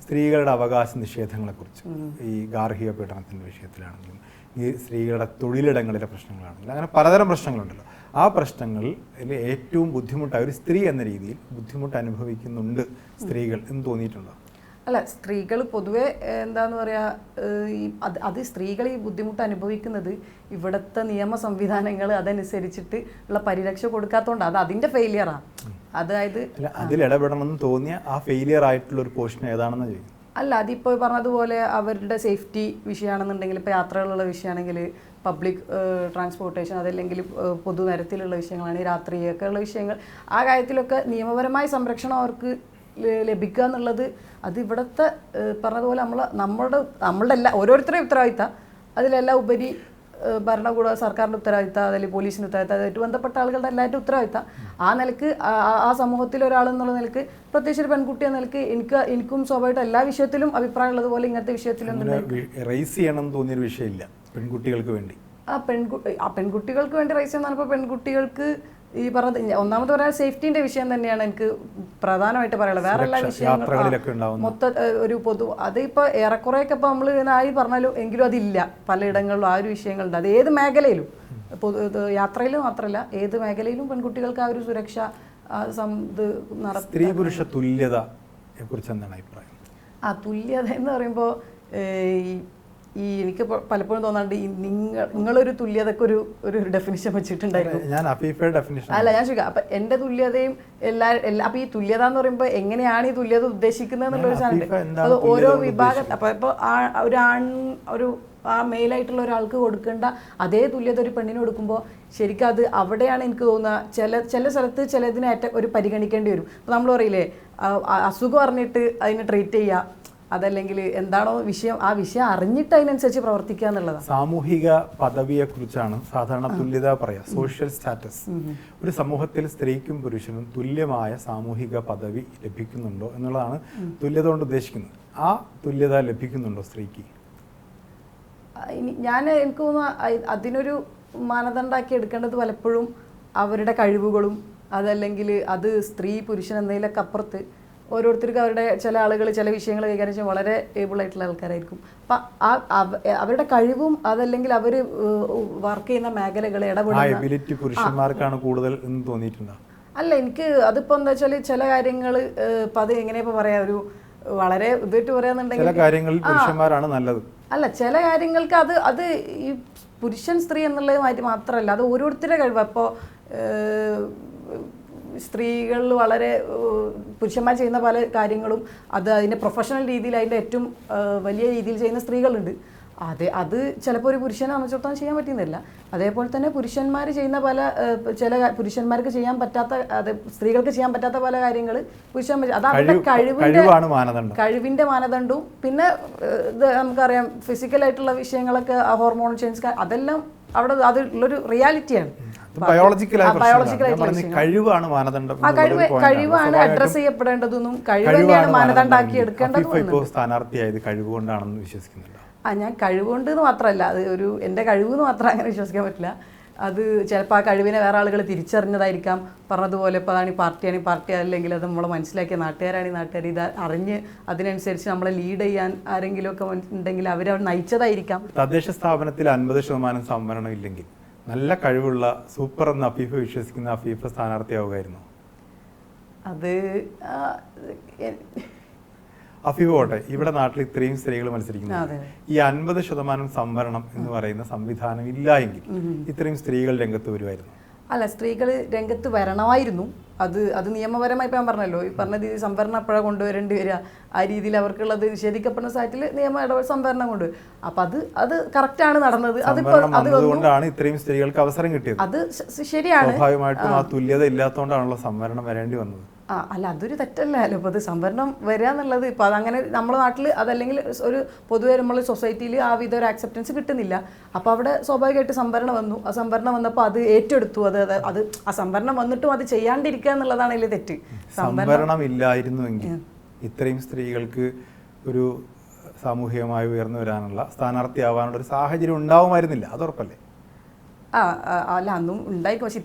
സ്ത്രീകളുടെ അവകാശ നിഷേധങ്ങളെ കുറിച്ച്, ഈ ഗാർഹിക പീഡനത്തിന്റെ വിഷയത്തിലാണെങ്കിലും ഈ സ്ത്രീകളുടെ തൊഴിലിടങ്ങളിലെ പ്രശ്നങ്ങളാണെങ്കിലും അങ്ങനെ പലതരം പ്രശ്നങ്ങളുണ്ടല്ലോ. ആ പ്രശ്നങ്ങളിൽ ഏറ്റവും ബുദ്ധിമുട്ടായ ഒരു സ്ത്രീ എന്ന രീതിയിൽ ബുദ്ധിമുട്ട് അനുഭവിക്കുന്നുണ്ട് സ്ത്രീകൾ എന്ന് തോന്നിയിട്ടുണ്ടോ? അല്ല, സ്ത്രീകൾ പൊതുവെ എന്താന്ന് പറയുക, അത് സ്ത്രീകൾ ഈ ബുദ്ധിമുട്ട് അനുഭവിക്കുന്നത് ഇവിടുത്തെ നിയമ സംവിധാനങ്ങൾ അതനുസരിച്ചിട്ട് ഉള്ള പരിരക്ഷ കൊടുക്കാത്തതുകൊണ്ട് അത് അതിന്റെ ഫെയിലിയറാണ്. അതായത് അതിൽ ഇടപെടണമെന്ന് തോന്നിയ ആ ഫെയിലിയർ ആയിട്ടുള്ള ഒരു പോർഷൻ ഏതാണെന്ന് ചോദിക്കും. അല്ല, അതിപ്പോൾ പറഞ്ഞതുപോലെ അവരുടെ സേഫ്റ്റി വിഷയമാണെന്നുണ്ടെങ്കിൽ, ഇപ്പോൾ യാത്രകളുള്ള വിഷയമാണെങ്കിൽ, പബ്ലിക് ട്രാൻസ്പോർട്ടേഷൻ, അതല്ലെങ്കിൽ പൊതുനിരത്തിലുള്ള വിഷയങ്ങളാണ്, രാത്രിയൊക്കെ ഉള്ള വിഷയങ്ങൾ, ആ കാര്യത്തിലൊക്കെ നിയമപരമായ സംരക്ഷണം അവർക്ക് ലഭിക്കുക എന്നുള്ളത് അത് ഇവിടുത്തെ പറഞ്ഞതുപോലെ നമ്മളുടെ എല്ലാ ഓരോരുത്തരുടെയും ഉത്തരവാദിത്തം. അതിലെല്ലാം ഉപരി ഭരണകൂട സർക്കാരിൻ്റെ ഉത്തരവാദിത്തം, അല്ലെങ്കിൽ പോലീസിൻ്റെ ഉത്തരവാദിത്തം, അതുമായിട്ട് ബന്ധപ്പെട്ട ആളുകളുടെ എല്ലാവരുടെ ഉത്തരവാദിത്തം. ആ നിലക്ക് ആ സമൂഹത്തിൽ ഒരാളെന്നുള്ള നിലക്ക്, പ്രത്യേകിച്ച് ഒരു പെൺകുട്ടി എന്ന നിലക്ക് എനിക്കും സ്വാഭാവികമായിട്ട് എല്ലാ വിഷയത്തിലും അഭിപ്രായം ഉള്ളതുപോലെ ഇങ്ങനത്തെ വിഷയത്തിലും റൈസ് ചെയ്യണം തോന്നിയൊരു വിഷയമില്ല പെൺകുട്ടികൾക്ക് വേണ്ടി. പെൺകുട്ടികൾക്ക് വേണ്ടി റൈസ് ചെയ്യുന്ന പറഞ്ഞപ്പോൾ പെൺകുട്ടികൾക്ക് ഈ പറഞ്ഞത് ഒന്നാമത് പറയാൻ സേഫ്റ്റിന്റെ വിഷയം തന്നെയാണ് എനിക്ക് പ്രധാനമായിട്ട് പറയാനുള്ളത്. വേറെ എല്ലാ വിഷയങ്ങളും ഒരു അതിപ്പോ ഏറെക്കുറെയൊക്കെ ഇപ്പൊ നമ്മൾ ആയി പറഞ്ഞാലും എങ്കിലും അതില്ല, പലയിടങ്ങളിലും ആ ഒരു വിഷയങ്ങളുണ്ട്. അത് ഏത് മേഖലയിലും, യാത്രയിൽ മാത്രമല്ല ഏത് മേഖലയിലും പെൺകുട്ടികൾക്ക് ആ ഒരു സുരക്ഷ സ്ത്രീ പുരുഷ തുല്യതയെ കുറിച്ച് എന്താണ് അഭിപ്രായം? തുല്യത എന്ന് പറയുമ്പോൾ എനിക്ക് പലപ്പോഴും തോന്നാണ്ട് നിങ്ങളൊരു തുല്യതക്ക് ഒരു ഡെഫിനിഷൻ വെച്ചിട്ടുണ്ടായിരുന്നു. അല്ല, ഞാൻ ചോദിക്കാം, അപ്പൊ എന്റെ തുല്യതയും അപ്പൊ ഈ തുല്യത എന്ന് പറയുമ്പോൾ എങ്ങനെയാണ് ഈ തുല്യത ഉദ്ദേശിക്കുന്നത് എന്നുള്ളൊരു സാധനം. അത് ഓരോ വിഭാഗം, അപ്പൊ ഒരു മെയിലായിട്ടുള്ള ഒരാൾക്ക് കൊടുക്കേണ്ട അതേ തുല്യത ഒരു പെണ്ണിന് കൊടുക്കുമ്പോൾ ശരിക്കും അത് അവിടെയാണ് എനിക്ക് തോന്നുക ചില സ്ഥലത്ത് ചിലതിനെ ഒരു പരിഗണിക്കേണ്ടി വരും. അപ്പൊ നമ്മൾ പറയില്ലേ, അസുഖം അറിഞ്ഞിട്ട് അതിനെ ട്രീറ്റ് ചെയ്യുക, അതല്ലെങ്കിൽ എന്താണോ വിഷയം ആ വിഷയം അറിഞ്ഞിട്ട് അതിനനുസരിച്ച് പ്രവർത്തിക്കുക എന്നുള്ളതാണ്. സാമൂഹിക പദവിയെ കുറിച്ചാണ് സാധാരണ തുല്യത പറയാ, സോഷ്യൽ സ്റ്റാറ്റസ്. ഒരു സമൂഹത്തിൽ സ്ത്രീക്കും പുരുഷനും തുല്യമായ സാമൂഹിക പദവി ലഭിക്കുന്നുണ്ടോ എന്നുള്ളതാണ് തുല്യത കൊണ്ട് ഉദ്ദേശിക്കുന്നത്. ആ തുല്യത ലഭിക്കുന്നുണ്ടോ സ്ത്രീക്ക്? എനിക്ക് തോന്നുന്നു അതിനൊരു മാനദണ്ഡമാക്കി എടുക്കേണ്ടത് പലപ്പോഴും അവരുടെ കഴിവുകളും, അതല്ലെങ്കിൽ അത് സ്ത്രീ പുരുഷൻ എന്നതിലൊക്കെ അപ്പുറത്ത് ഓരോരുത്തർക്കും അവരുടെ ചില ആളുകൾ ചില വിഷയങ്ങൾ കൈകാര്യം ചെയ്യാൻ വളരെ ഏബിൾ ആയിട്ടുള്ള ആൾക്കാരായിരിക്കും. അപ്പം അവരുടെ കഴിവും അതല്ലെങ്കിൽ അവർ വർക്ക് ചെയ്യുന്ന മേഖലകളെ ഇടപെടുന്ന പുരുഷന്മാർക്കാണ് കൂടുതൽ എന്ന് തോന്നിയിട്ടുണ്ടോ? അല്ല, എനിക്ക് അതിപ്പോൾ എന്താ വെച്ചാൽ ചില കാര്യങ്ങൾ ഇപ്പം അത് എങ്ങനെയാ പറയാ, വളരെ ഇതായിട്ട് പറയാന്നുണ്ടെങ്കിൽ ചില കാര്യങ്ങളിൽ പുരുഷന്മാരാണ് നല്ലത്. അല്ല, ചില കാര്യങ്ങൾക്ക് അത് ഈ പുരുഷൻ സ്ത്രീ എന്നുള്ളത് മാത്രമല്ല, അത് ഓരോരുത്തരുടെ കഴിവ്. അപ്പോൾ സ്ത്രീകൾ വളരെ പുരുഷന്മാർ ചെയ്യുന്ന പല കാര്യങ്ങളും അതിൻ്റെ പ്രൊഫഷണൽ രീതിയിൽ അതിൻ്റെ ഏറ്റവും വലിയ രീതിയിൽ ചെയ്യുന്ന സ്ത്രീകളുണ്ട്. അത് ചിലപ്പോൾ ഒരു പുരുഷനെ സംബന്ധിച്ചിടത്തോളം ചെയ്യാൻ പറ്റുന്നില്ല. അതേപോലെ തന്നെ പുരുഷന്മാർ ചെയ്യുന്ന ചില പുരുഷന്മാർക്ക് ചെയ്യാൻ പറ്റാത്ത, സ്ത്രീകൾക്ക് ചെയ്യാൻ പറ്റാത്ത പല കാര്യങ്ങൾ പുരുഷന്മാർ, അത് അവരുടെ കഴിവിൻ്റെ മാനദണ്ഡവും പിന്നെ ഇത് നമുക്കറിയാം ഫിസിക്കലായിട്ടുള്ള വിഷയങ്ങളൊക്കെ, ഹോർമോൺ ചേഞ്ച്, അതെല്ലാം അവിടെ അതുള്ളൊരു റിയാലിറ്റിയാണ്. കഴിവാണ് അഡ്രസ് ചെയ്യപ്പെടേണ്ടതെന്നും കഴിവ് തന്നെയാണ് മാനദണ്ഡമാക്കി എടുക്കേണ്ടതും. സ്ഥാനാർത്ഥിയായത് കഴിവുകൊണ്ടാണെന്ന് വിശ്വസിക്കുന്നുണ്ട്. ഞാൻ കഴിവുകൊണ്ട് എന്ന് മാത്രമല്ല, അത് എൻ്റെ കഴിവെന്ന് മാത്രം അങ്ങനെ വിശ്വസിക്കാൻ പറ്റില്ല. അത് ചിലപ്പോൾ ആ കഴിവിനെ വേറെ ആളുകൾ തിരിച്ചറിഞ്ഞതായിരിക്കാം. പറഞ്ഞതുപോലെ ഇപ്പോൾ അതാണ് പാർട്ടി അല്ലെങ്കിൽ അത് നമ്മളെ മനസ്സിലാക്കിയ നാട്ടുകാർ ഇത് അറിഞ്ഞ് അതിനനുസരിച്ച് നമ്മളെ ലീഡ് ചെയ്യാൻ ആരെങ്കിലും ഒക്കെ ഉണ്ടെങ്കിൽ അവരവിടെ നയിച്ചതായിരിക്കാം. തദ്ദേശ സ്ഥാപനത്തിൽ 50% സംവരണം ഇല്ലെങ്കിൽ നല്ല കഴിവുള്ള സൂപ്പർ എന്ന് അഫീഫ വിശ്വസിക്കുന്ന അഫീഫ സ്ഥാനാർത്ഥിയാവുമായിരുന്നു. അത് അഫീഫ പോട്ടെ, ഇവിടെ നാട്ടിൽ ഇത്രയും സ്ത്രീകൾ മത്സരിക്കുന്നു. ഈ 50% സംവരണം എന്ന് പറയുന്ന സംവിധാനം ഇല്ല എങ്കിൽ ഇത്രയും സ്ത്രീകൾ രംഗത്ത് വരുമായിരുന്നു? അല്ല, സ്ത്രീകൾ രംഗത്ത് വരണമായിരുന്നു. അത് നിയമപരമായി ഇപ്പം ഞാൻ പറഞ്ഞല്ലോ, ഈ പറഞ്ഞ രീതിയിൽ സംവരണം എപ്പോഴാണ് കൊണ്ടുവരേണ്ടി വരിക, ആ രീതിയിൽ അവർക്കുള്ളത് നിഷേധിക്കപ്പെടുന്ന സാഹചര്യത്തിൽ നിയമ ഇടപെടൽ സംവരണം കൊണ്ടുവരും. അപ്പം അത് കറക്റ്റാണ് നടന്നത്. അതുകൊണ്ടാണ് ഇത്രയും സ്ത്രീകൾക്ക് അവസരം കിട്ടിയത്. അത് ശരിയാണ്. സ്വാഭാവികമായിട്ടും ആ തുല്യത ഇല്ലാത്തതുകൊണ്ടാണല്ലോ സംവരണം വരേണ്ടി വന്നത്. അല്ല, അതൊരു തെറ്റല്ലല്ലോ. ഇപ്പോൾ അത് സംവരണം വരിക എന്നുള്ളത് ഇപ്പോൾ അതങ്ങനെ നമ്മുടെ നാട്ടിൽ അതല്ലെങ്കിൽ ഒരു പൊതുവെ നമ്മൾ സൊസൈറ്റിയിൽ ആ വിധ ഒരു ആക്സെപ്റ്റൻസ് കിട്ടുന്നില്ല. അപ്പോൾ അവിടെ സ്വാഭാവികമായിട്ട് സംവരണം വന്നു. ആ സംവരണം വന്നപ്പോൾ അത് ഏറ്റെടുത്തു. അത് ആ സംവരണം വന്നിട്ടും അത് ചെയ്യാണ്ടിരിക്കുക എന്നുള്ളതാണ് അതിൽ തെറ്റ്. സംവരണം ഇല്ലായിരുന്നുവെങ്കിൽ ഇത്രയും സ്ത്രീകൾക്ക് ഒരു സാമൂഹികമായി ഉയർന്നു വരാനുള്ള സ്ഥാനാർത്ഥിയാവാനുള്ള ഒരു സാഹചര്യം ഉണ്ടാവുമായിരുന്നില്ല. അത് ഉറപ്പല്ലേ? അല്ല, അന്നും ഉണ്ടായിരിക്കും. പക്ഷെ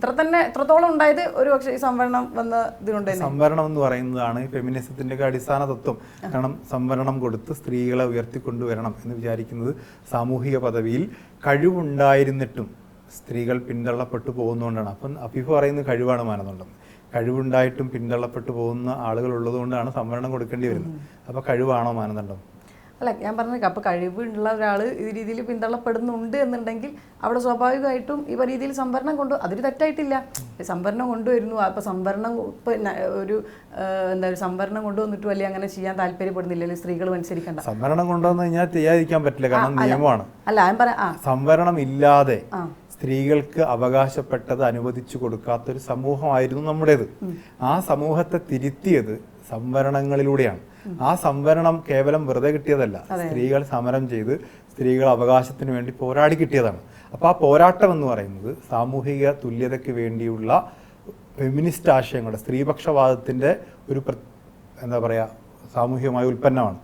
ഇത്രത്തോളം ഉണ്ടായത് ഒരു പക്ഷേ ഈ സംവരണം വന്ന ഇതിനുണ്ട്. സംവരണം എന്ന് പറയുന്നതാണ് ഫെമിനിസത്തിന്റെ അടിസ്ഥാന തത്വം. കാരണം സംവരണം കൊടുത്ത് സ്ത്രീകളെ ഉയർത്തിക്കൊണ്ടുവരണം എന്ന് വിചാരിക്കുന്നത് സാമൂഹിക പദവിയിൽ കഴിവുണ്ടായിരുന്നിട്ടും സ്ത്രീകൾ പിന്തള്ളപ്പെട്ടു പോകുന്നതുകൊണ്ടാണ്. അപ്പം അഫീഫ പറയുന്നത് കഴിവാണ് മാനദണ്ഡം. കഴിവുണ്ടായിട്ടും പിന്തള്ളപ്പെട്ടു പോകുന്ന ആളുകൾ ഉള്ളതുകൊണ്ടാണ് സംവരണം കൊടുക്കേണ്ടി വരുന്നത്. അപ്പോൾ കഴിവാണോ മാനദണ്ഡം? അല്ല, ഞാൻ പറഞ്ഞേക്കാം. അപ്പോൾ കഴിവുള്ള ഒരാൾ ഈ രീതിയിൽ പിന്തള്ളപ്പെടുന്നുണ്ട് എന്നുണ്ടെങ്കിൽ അവിടെ സ്വാഭാവികമായിട്ടും ഈ രീതിയിൽ സംവരണം അതൊരു തെറ്റായിട്ടില്ല. സംവരണം കൊണ്ടുവരുന്നു. അപ്പോൾ സംവരണം ഒരു സംവരണം കൊണ്ടുവന്നിട്ടും അല്ലെങ്കിൽ അങ്ങനെ ചെയ്യാൻ താല്പര്യപ്പെടുന്നില്ല സ്ത്രീകൾ മത്സരിക്കേണ്ട. സംവരണം കൊണ്ടുവന്നു കഴിഞ്ഞാൽ ചെയ്യാതിരിക്കാൻ പറ്റില്ല, കാരണം നിയമമാണ്. അല്ല, ഞാൻ പറയാം, സംവരണം ഇല്ലാതെ സ്ത്രീകൾക്ക് അവകാശപ്പെട്ടത് അനുവദിച്ചു കൊടുക്കാത്തൊരു സമൂഹമായിരുന്നു നമ്മുടേത്. ആ സമൂഹത്തെ തിരുത്തിയത് സംവരണങ്ങളിലൂടെയാണ്. ആ സംവരണം കേവലം വെറുതെ കിട്ടിയതല്ല, സ്ത്രീകൾ സമരം ചെയ്ത് സ്ത്രീകൾ അവകാശത്തിന് വേണ്ടി പോരാടി കിട്ടിയതാണ്. അപ്പോൾ ആ പോരാട്ടം എന്ന് പറയുന്നത് സാമൂഹിക തുല്യതയ്ക്ക് വേണ്ടിയുള്ള ഫെമിനിസ്റ്റ് ആശയങ്ങളുടെ സ്ത്രീപക്ഷവാദത്തിൻ്റെ ഒരു എന്താ പറയുക സാമൂഹികമായ ഉൽപ്പന്നമാണ്.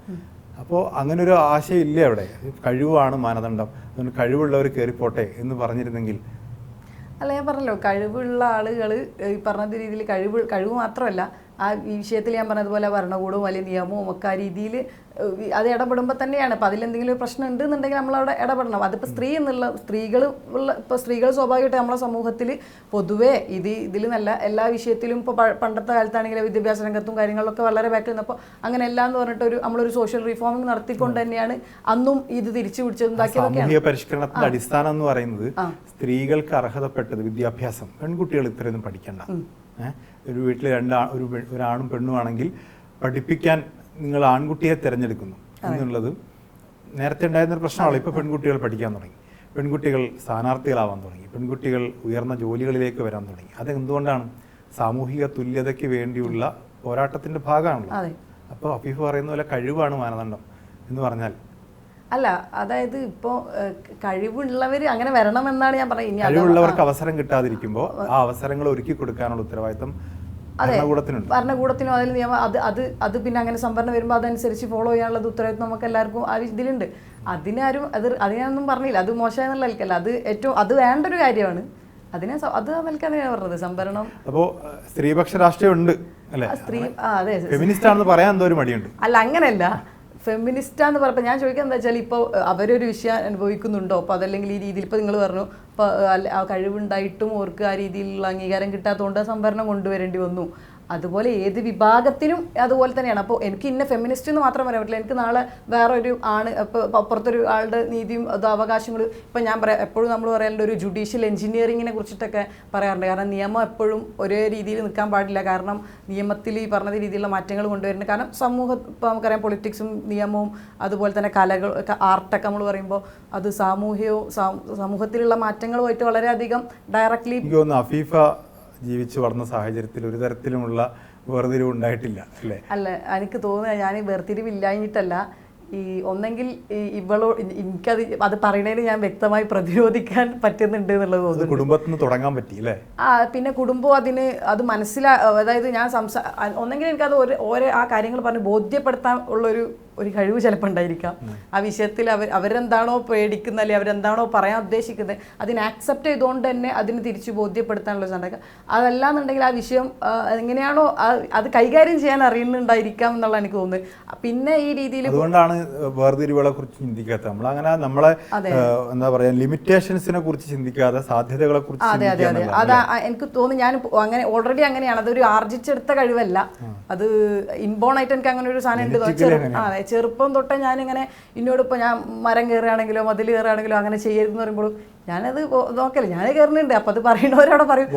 അപ്പോൾ അങ്ങനെ ഒരു ആശയം ഇല്ലേ അവിടെ? കഴിവാണ് മാനദണ്ഡം, അതുകൊണ്ട് കഴിവുള്ളവർ കയറിപ്പോട്ടെ എന്ന് പറഞ്ഞിരുന്നെങ്കിൽ. അല്ല, ഞാൻ പറഞ്ഞല്ലോ, കഴിവുള്ള ആളുകൾ ഈ പറഞ്ഞ രീതിയിൽ കഴിവ് മാത്രമല്ല, ആ ഈ വിഷയത്തിൽ ഞാൻ പറഞ്ഞതുപോലെ ഭരണകൂടവും വലിയ നിയമവും ഒക്കെ ആ രീതിയിൽ അത് ഇടപെടുമ്പോൾ തന്നെയാണ്. അപ്പോൾ അതിലെന്തെങ്കിലും ഒരു പ്രശ്നം ഉണ്ടെന്നുണ്ടെങ്കിൽ നമ്മളവിടെ ഇടപെടണം. അതിപ്പോൾ സ്ത്രീകൾ സ്വാഭാവികമായിട്ട് നമ്മളെ സമൂഹത്തിൽ പൊതുവേ ഇതിൽ നല്ല എല്ലാ വിഷയത്തിലും ഇപ്പോൾ പണ്ടത്തെ കാലത്താണെങ്കിൽ വിദ്യാഭ്യാസ രംഗത്തും കാര്യങ്ങളിലൊക്കെ വളരെ ബാക്കിൽ നിന്നപ്പോൾ അങ്ങനെ എല്ലാം എന്ന് പറഞ്ഞിട്ട് നമ്മളൊരു സോഷ്യൽ റിഫോമിംഗ് നടത്തിക്കൊണ്ട് തന്നെയാണ് അന്നും ഇത് തിരിച്ചു പിടിച്ചതുണ്ടാക്കിയതൊക്കെയാണ്. സാമൂഹിക പരിഷ്കരണത്തിന്റെ അടിസ്ഥാനം എന്ന് പറയുന്നത് സ്ത്രീകൾക്ക് അർഹതപ്പെട്ടത് വിദ്യാഭ്യാസം. പെൺകുട്ടികൾ ഇത്രയൊന്നും പഠിക്കണ്ട. ഒരു വീട്ടിൽ ഒരാണും പെണ്ണുമാണെങ്കിൽ പഠിപ്പിക്കാൻ നിങ്ങൾ ആൺകുട്ടിയെ തിരഞ്ഞെടുക്കുന്നു എന്നുള്ളത് നേരത്തെ ഉണ്ടായിരുന്നൊരു പ്രശ്നമാണ്. ഇപ്പോൾ പെൺകുട്ടികൾ പഠിക്കാൻ തുടങ്ങി, പെൺകുട്ടികൾ സ്ഥാനാർത്ഥികളാവാൻ തുടങ്ങി, പെൺകുട്ടികൾ ഉയർന്ന ജോലികളിലേക്ക് വരാൻ തുടങ്ങി. അതെന്തുകൊണ്ടാണ്? സാമൂഹിക തുല്യതയ്ക്ക് വേണ്ടിയുള്ള പോരാട്ടത്തിന്റെ ഭാഗമാണല്ലോ. അപ്പോൾ അഫീഫ് പറയുന്ന പോലെ കഴിവാണ് മാനദണ്ഡം എന്ന് പറഞ്ഞാൽ അല്ല, അതായത് ഇപ്പോൾ കഴിവുള്ളവർ അങ്ങനെ വരണമെന്നാണ് ഞാൻ പറയുന്നത്. കഴിവുള്ളവർക്ക് അവസരം കിട്ടാതിരിക്കുമ്പോൾ ആ അവസരങ്ങൾ ഒരുക്കി കൊടുക്കാനുള്ള ഉത്തരവാദിത്തം ഭരണകൂടത്തിനും അതിൽ നിയമം അത് പിന്നെ അങ്ങനെ സംവരണം വരുമ്പോൾ അതനുസരിച്ച് ഫോളോ ചെയ്യാനുള്ള ഉത്തരവാദിത്വം നമുക്ക് എല്ലാവർക്കും ആ ഇതിലുണ്ട്. അതിനൊന്നും പറഞ്ഞില്ല, അത് മോശമെന്നുള്ള നിൽക്കല്ല, അത് വേണ്ട ഒരു കാര്യമാണ്. അത് നിൽക്കാതെ പറഞ്ഞത് സംവരണം. അപ്പോൾ സ്ത്രീപക്ഷ രാഷ്ട്രീയം ഉണ്ട് അല്ലേ? അതെ, ഫെമിനിസ്റ്റ് ആണെന്ന് പറയാൻ എന്തോ ഒരു മടിയുണ്ട്. അല്ല, അങ്ങനെയല്ല. ഫെമിനിസ്റ്റാന്ന് പറഞ്ഞപ്പോൾ ഞാൻ ചോദിക്കാൻ എന്താ വെച്ചാൽ, ഇപ്പോൾ അവരൊരു വിഷയം അനുഭവിക്കുന്നുണ്ടോ? അപ്പോൾ അതല്ലെങ്കിൽ ഈ രീതിയിൽ ഇപ്പോൾ നിങ്ങൾ പറഞ്ഞു, ഇപ്പോൾ ആ കഴിവുണ്ടായിട്ടും അവർക്ക് ആ രീതിയിലുള്ള അംഗീകാരം കിട്ടാത്തതുകൊണ്ട് സംവരണം കൊണ്ടുവരേണ്ടി വന്നു. അതുപോലെ ഏത് വിഭാഗത്തിനും അതുപോലെ തന്നെയാണ്. അപ്പോൾ എനിക്ക് ഇന്ന ഫെമിനിസ്റ്റ് എന്ന് മാത്രം പറയാൻ പറ്റില്ല. എനിക്ക് നാളെ വേറൊരു ആണ് ഇപ്പോൾ അപ്പുറത്തൊരു ആളുടെ നീതിയും അത് അവകാശങ്ങളും ഇപ്പം ഞാൻ പറയാം, എപ്പോഴും നമ്മൾ പറയാറുണ്ട് ഒരു ജുഡീഷ്യൽ എഞ്ചിനീയറിങ്ങിനെ കുറിച്ചിട്ടൊക്കെ പറയാറുണ്ട്. കാരണം നിയമം എപ്പോഴും ഒരേ രീതിയിൽ നിൽക്കാൻ പാടില്ല. കാരണം നിയമത്തിൽ ഈ പറഞ്ഞ രീതിയിലുള്ള മാറ്റങ്ങൾ കൊണ്ടുവരുന്നത് കാരണം സമൂഹം ഇപ്പോൾ നമുക്കറിയാം പൊളിറ്റിക്സും നിയമവും അതുപോലെ തന്നെ കലകൾ ആർട്ടൊക്കെ നമ്മൾ പറയുമ്പോൾ അത് സമൂഹത്തിലുള്ള മാറ്റങ്ങളുമായിട്ട് വളരെയധികം ഡയറക്ട്ലി. എനിക്ക് തോന്നുന്നു അഫീഫ ജീവിച്ചു വളർന്ന സാഹചര്യത്തിൽ ഒരു തരത്തിലുമുള്ള വേർതിരിവ് ഉണ്ടായിട്ടില്ല അല്ലേ? അല്ല, എനിക്ക് തോന്നുന്നത് ഞാൻ വേർതിരിവില്ലാഞ്ഞിട്ടല്ല. ഈ ഒന്നെങ്കിൽ എനിക്കത് അത് പറയുന്നതിന് ഞാൻ വ്യക്തമായി പ്രതിരോധിക്കാൻ പറ്റുന്നുണ്ട് എന്നുള്ളത് തോന്നുന്നു. കുടുംബത്തിൽ നിന്ന് തുടങ്ങാൻ പറ്റി അല്ലേ? പിന്നെ കുടുംബം അത് അതായത് ഞാൻ ഒന്നെങ്കിൽ എനിക്കത് ഓരോ ആ കാര്യങ്ങൾ പറഞ്ഞ് ബോധ്യപ്പെടുത്താൻ ഉള്ളൊരു കഴിവ് ചിലപ്പോൾ ഉണ്ടായിരിക്കാം. ആ വിഷയത്തിൽ അവരെന്താണോ പേടിക്കുന്നത് അല്ലെങ്കിൽ അവരെന്താണോ പറയാൻ ഉദ്ദേശിക്കുന്നത് അതിനെ ആക്സെപ്റ്റ് ചെയ്തുകൊണ്ട് തന്നെ അതിന് തിരിച്ചു ബോധ്യപ്പെടുത്താനുള്ള ഉണ്ടാക്കുക. അതല്ലാന്നുണ്ടെങ്കിൽ ആ വിഷയം എങ്ങനെയാണോ അത് കൈകാര്യം ചെയ്യാൻ അറിയുന്നുണ്ടായിരിക്കാം എന്നുള്ള എനിക്ക് തോന്നുന്നത്. പിന്നെ ഈ രീതിയിൽ അതുകൊണ്ടാണ് വേർതിരിവുകളെ കുറിച്ച് ചിന്തിക്കാത്തത്. നമ്മളെ എന്താ പറയാ ലിമിറ്റേഷൻസിനെ കുറിച്ച് ചിന്തിക്കാതെ സാധ്യതകളെ കുറിച്ച്. അതെ അതെ അതെ, അതാ എനിക്ക് തോന്നുന്നു. ഞാൻ അങ്ങനെ ഓൾറെഡി അങ്ങനെയാണ്. അതൊരു ആർജിച്ചെടുത്ത കഴിവല്ല, അത് ഇൻബോൺ ആയിട്ട് എനിക്ക് അങ്ങനെ ഒരു സാധനം ഉണ്ട്. ചെറുപ്പം തൊട്ടേ ഞാനിങ്ങനെ ഇന്നോടിപ്പോൾ ഞാൻ മരം കയറുകയാണെങ്കിലോ മതിൽ കയറുകയാണെങ്കിലോ അങ്ങനെ ചെയ്യരുതെന്ന് പറയുമ്പോഴും ഞാനത് നോക്കല്ലേ, ഞാൻ കയറുന്നുണ്ട്. അപ്പൊ അത് പറയുന്നവരവിടെ പറയും.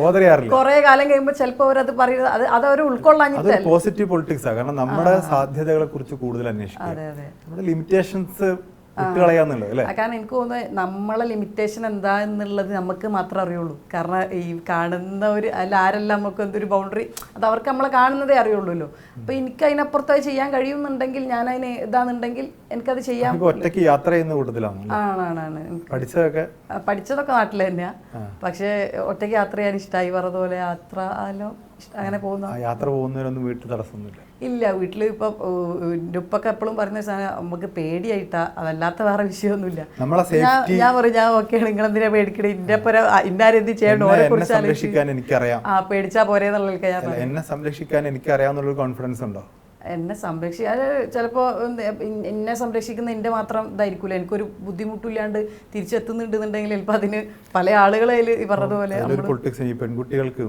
കുറെ കാലം കഴിയുമ്പോൾ ചിലപ്പോൾ അവരത് പറയുന്നത് അത് അവർ ഉൾക്കൊള്ളാഞ്ഞിട്ട് പോസിറ്റീവ് പൊളിറ്റിക്സ് ആണ്. കാരണം നമ്മുടെ സാധ്യതകളെ കുറിച്ച് കൂടുതൽ അന്വേഷിക്കുക, നമ്മുടെ ലിമിറ്റേഷൻസ് കാരണം എനിക്ക് തോന്നുന്നത് നമ്മളെ ലിമിറ്റേഷൻ എന്താ എന്നുള്ളത് നമുക്ക് മാത്രമേ അറിയുള്ളൂ. കാരണം ഈ കാണുന്നവർ ആരെല്ലാം നമുക്ക് എന്തൊരു ബൗണ്ടറി അത് അവർക്ക് നമ്മളെ കാണുന്നതേ അറിയുള്ളൂല്ലോ. അപ്പൊ എനിക്ക് അതിനപ്പുറത്ത് അത് ചെയ്യാൻ കഴിയുന്നുണ്ടെങ്കിൽ ഞാൻ അതിന് ഇതാന്നുണ്ടെങ്കിൽ എനിക്കത് ചെയ്യാൻ. ഒറ്റയ്ക്ക് യാത്ര ചെയ്യുന്ന കൂട്ടത്തിലാണ്. ആണ് പഠിച്ചതൊക്കെ നാട്ടിൽ തന്നെയാ. പക്ഷെ ഒറ്റയ്ക്ക് യാത്ര ചെയ്യാൻ ഇഷ്ടമായി പറഞ്ഞതുപോലെ യാത്ര അങ്ങനെ പോകുന്ന യാത്ര പോകുന്നവരൊന്നും വീട്ടിൽ തടസ്സമൊന്നുമില്ല. ഇല്ല, വീട്ടിൽ ഇപ്പൊ എൻ്റെ ഉപ്പൊക്കെ എപ്പോഴും പറയുന്ന സാധനം നമുക്ക് പേടിയായിട്ടാ, അതല്ലാത്ത വേറെ വിഷയമൊന്നുമില്ല. ഞാൻ പറയും ഞാൻ ഓക്കെയാണ്, നിങ്ങൾ എന്തിനാ പേടിക്കണേ, ഇന്നാരെന്ത് ചെയ്യണം ഓരെ കുറിച്ച് പേടിച്ചാ പോരേന്നുള്ള എന്നെ സംരക്ഷിക്കാൻ എനിക്കറിയാവുന്ന കോൺഫിഡൻസ് ഉണ്ടോ? എന്നെ സംരക്ഷിക്കാൻ ചിലപ്പോൾ എന്നെ സംരക്ഷിക്കുന്ന എൻ്റെ മാത്രം ഇതായിരിക്കൂല. എനിക്കൊരു ബുദ്ധിമുട്ടില്ലാണ്ട് തിരിച്ചെത്തുന്നുണ്ടെന്നുണ്ടെങ്കിൽ ചിലപ്പോൾ അതിന് പല ആളുകളെ ഈ പറഞ്ഞതുപോലെ പൊളിറ്റിക്സ് ഈ പെൺകുട്ടികൾക്ക്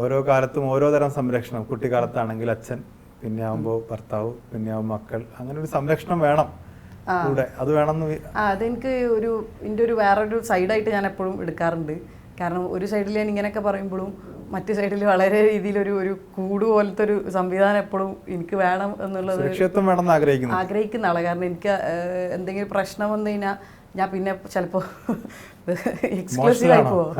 ഓരോ കാലത്തും ഓരോ തരം സംരക്ഷണം. കുട്ടിക്കാലത്താണെങ്കിൽ അച്ഛൻ, പിന്നെ ആവുമ്പോൾ ഭർത്താവ്, പിന്നെ ആവുമ്പോൾ മക്കൾ, അങ്ങനെ ഒരു സംരക്ഷണം വേണം കൂടെ. അത് വേണമെന്ന് അതെനിക്ക് എൻ്റെ ഒരു വേറൊരു സൈഡായിട്ട് ഞാൻ എപ്പോഴും എടുക്കാറുണ്ട്. കാരണം ഒരു സൈഡിൽ ഞാൻ ഇങ്ങനെയൊക്കെ പറയുമ്പോഴും മറ്റു സൈഡിൽ വളരെ രീതിയിലൊരു കൂട് പോലത്തെ ഒരു സംവിധാനം എപ്പോഴും എനിക്ക് വേണം എന്നുള്ളത് ആഗ്രഹിക്കുന്ന ആളാണ്. കാരണം എനിക്ക് എന്തെങ്കിലും പ്രശ്നം വന്നു കഴിഞ്ഞാൽ ഞാൻ പിന്നെ ചിലപ്പോൾ എക്സ്ക്ലൂസീവായി പോവും.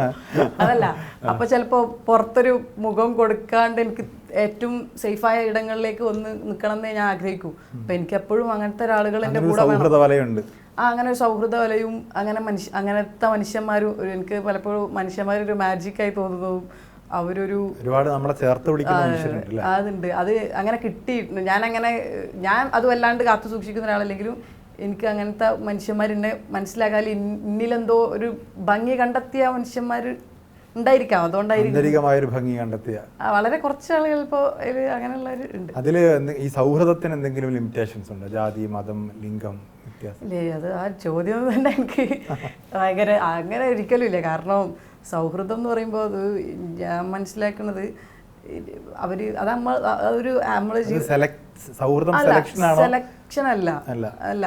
അതല്ല, അപ്പൊ ചിലപ്പോൾ പുറത്തൊരു മുഖം കൊടുക്കാണ്ട് എനിക്ക് ഏറ്റവും സേഫായ ഇടങ്ങളിലേക്ക് ഒന്ന് നിൽക്കണം എന്നേ ഞാൻ ആഗ്രഹിക്കൂ. അപ്പൊ എനിക്ക് എപ്പോഴും അങ്ങനത്തെ ഒരാളുകൾ എൻ്റെ കൂടെ വേണം. അങ്ങനെ ഒരു സൗഹൃദ വലയും അങ്ങനത്തെ മനുഷ്യന്മാരും എനിക്ക് പലപ്പോഴും മനുഷ്യന്മാരൊരു മാജിക്കായി തോന്നുന്നതും ഒരുപാട് നമ്മളെ ചേർത്ത് പിടിക്കുന്ന അതുണ്ട്. അത് അങ്ങനെ കിട്ടിയിട്ടുണ്ട്. ഞാൻ അത് വല്ലാണ്ട് കാത്തു സൂക്ഷിക്കുന്ന ഒരാളല്ലെങ്കിലും എനിക്ക് അങ്ങനത്തെ മനുഷ്യന്മാരെന്നെ മനസ്സിലാക്കാൻ ഇന്നിലെന്തോ ഒരു ഭംഗി കണ്ടെത്തിയ മനുഷ്യന്മാർ ഉണ്ടായിരിക്കാം. അതുകൊണ്ടായിരിക്കും ഭംഗി കണ്ടെത്തിയ വളരെ കുറച്ച് ആളുകൾ ഇപ്പോൾ അങ്ങനെയുള്ളവർ ഉണ്ട്. അതിൽ ഈ സൗഹൃദത്തിന് എന്തെങ്കിലും ലിമിറ്റേഷൻസ് ഉണ്ടോ? ജാതി, മതം, ലിംഗം ഇല്ലേ? അത് ആ ചോദ്യം തന്നെ എനിക്ക് ഭയങ്കര അങ്ങനെ ഒരിക്കലും ഇല്ല. കാരണം സൗഹൃദം എന്ന് പറയുമ്പോൾ അത് ഞാൻ മനസ്സിലാക്കുന്നത് സെലക്ഷൻ അല്ല.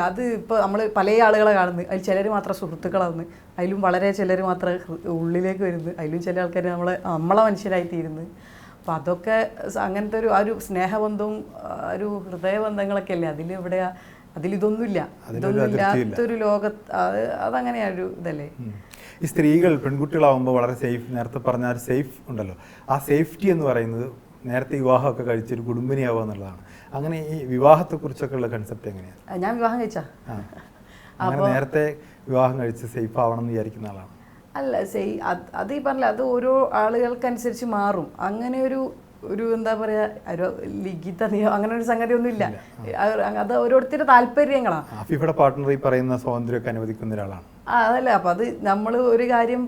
അത് ഇപ്പൊ നമ്മള് പല ആളുകളെ കാണുന്നു, അതിൽ ചിലർ മാത്രം സുഹൃത്തുക്കളാവുന്നു, അതിലും വളരെ ചിലർ മാത്രം ഉള്ളിലേക്ക് വരുന്നു, അതിലും ചില ആൾക്കാർ നമ്മളെ മനുഷ്യരായി തീരുന്നു. അപ്പൊ അതൊക്കെ അങ്ങനത്തെ ഒരു സ്നേഹബന്ധവും ഒരു ഹൃദയബന്ധങ്ങളൊക്കെ അല്ലേ അതിലിതൊന്നുമില്ല. ഇതൊന്നും ഇല്ലാത്തൊരു ലോകത്ത് അതങ്ങനെയൊരു ഇതല്ലേ. ഈ സ്ത്രീകൾ പെൺകുട്ടികളാവുമ്പോൾ വളരെ സേഫ്, നേരത്തെ പറഞ്ഞ ഒരു സേഫ് ഉണ്ടല്ലോ, ആ സേഫ്റ്റി എന്ന് പറയുന്നത് നേരത്തെ വിവാഹമൊക്കെ കഴിച്ചൊരു കുടുംബിനിയാവുക എന്നുള്ളതാണ്. അങ്ങനെ ഈ വിവാഹത്തെക്കുറിച്ചൊക്കെ ഉള്ള കൺസെപ്റ്റ് എങ്ങനെയാണ്? ഞാൻ വിവാഹം കഴിച്ചാ അങ്ങനെ നേരത്തെ വിവാഹം കഴിച്ച് സേഫ് ആവണം എന്ന് വിചാരിക്കുന്ന ആളാണ്? അല്ല, അത് ഈ പറഞ്ഞില്ല, അത് ഓരോ ആളുകൾക്കനുസരിച്ച് മാറും. അങ്ങനെ ഒരു എന്താ പറയാ ലിഖിത നിയമം അങ്ങനെ ഒരു സംഗതി ഒന്നും ഇല്ല. അത് ഓരോരുത്തരുടെ താല്പര്യങ്ങളാണ്. ആഫീഫയുടെ പാർട്ട്ണർ ഈ പറയുന്ന സ്വാതന്ത്ര്യമൊക്കെ അനുവദിക്കുന്ന ഒരാളാണ്. അതല്ല, അപ്പൊ അത് നമ്മൾ ഒരു കാര്യം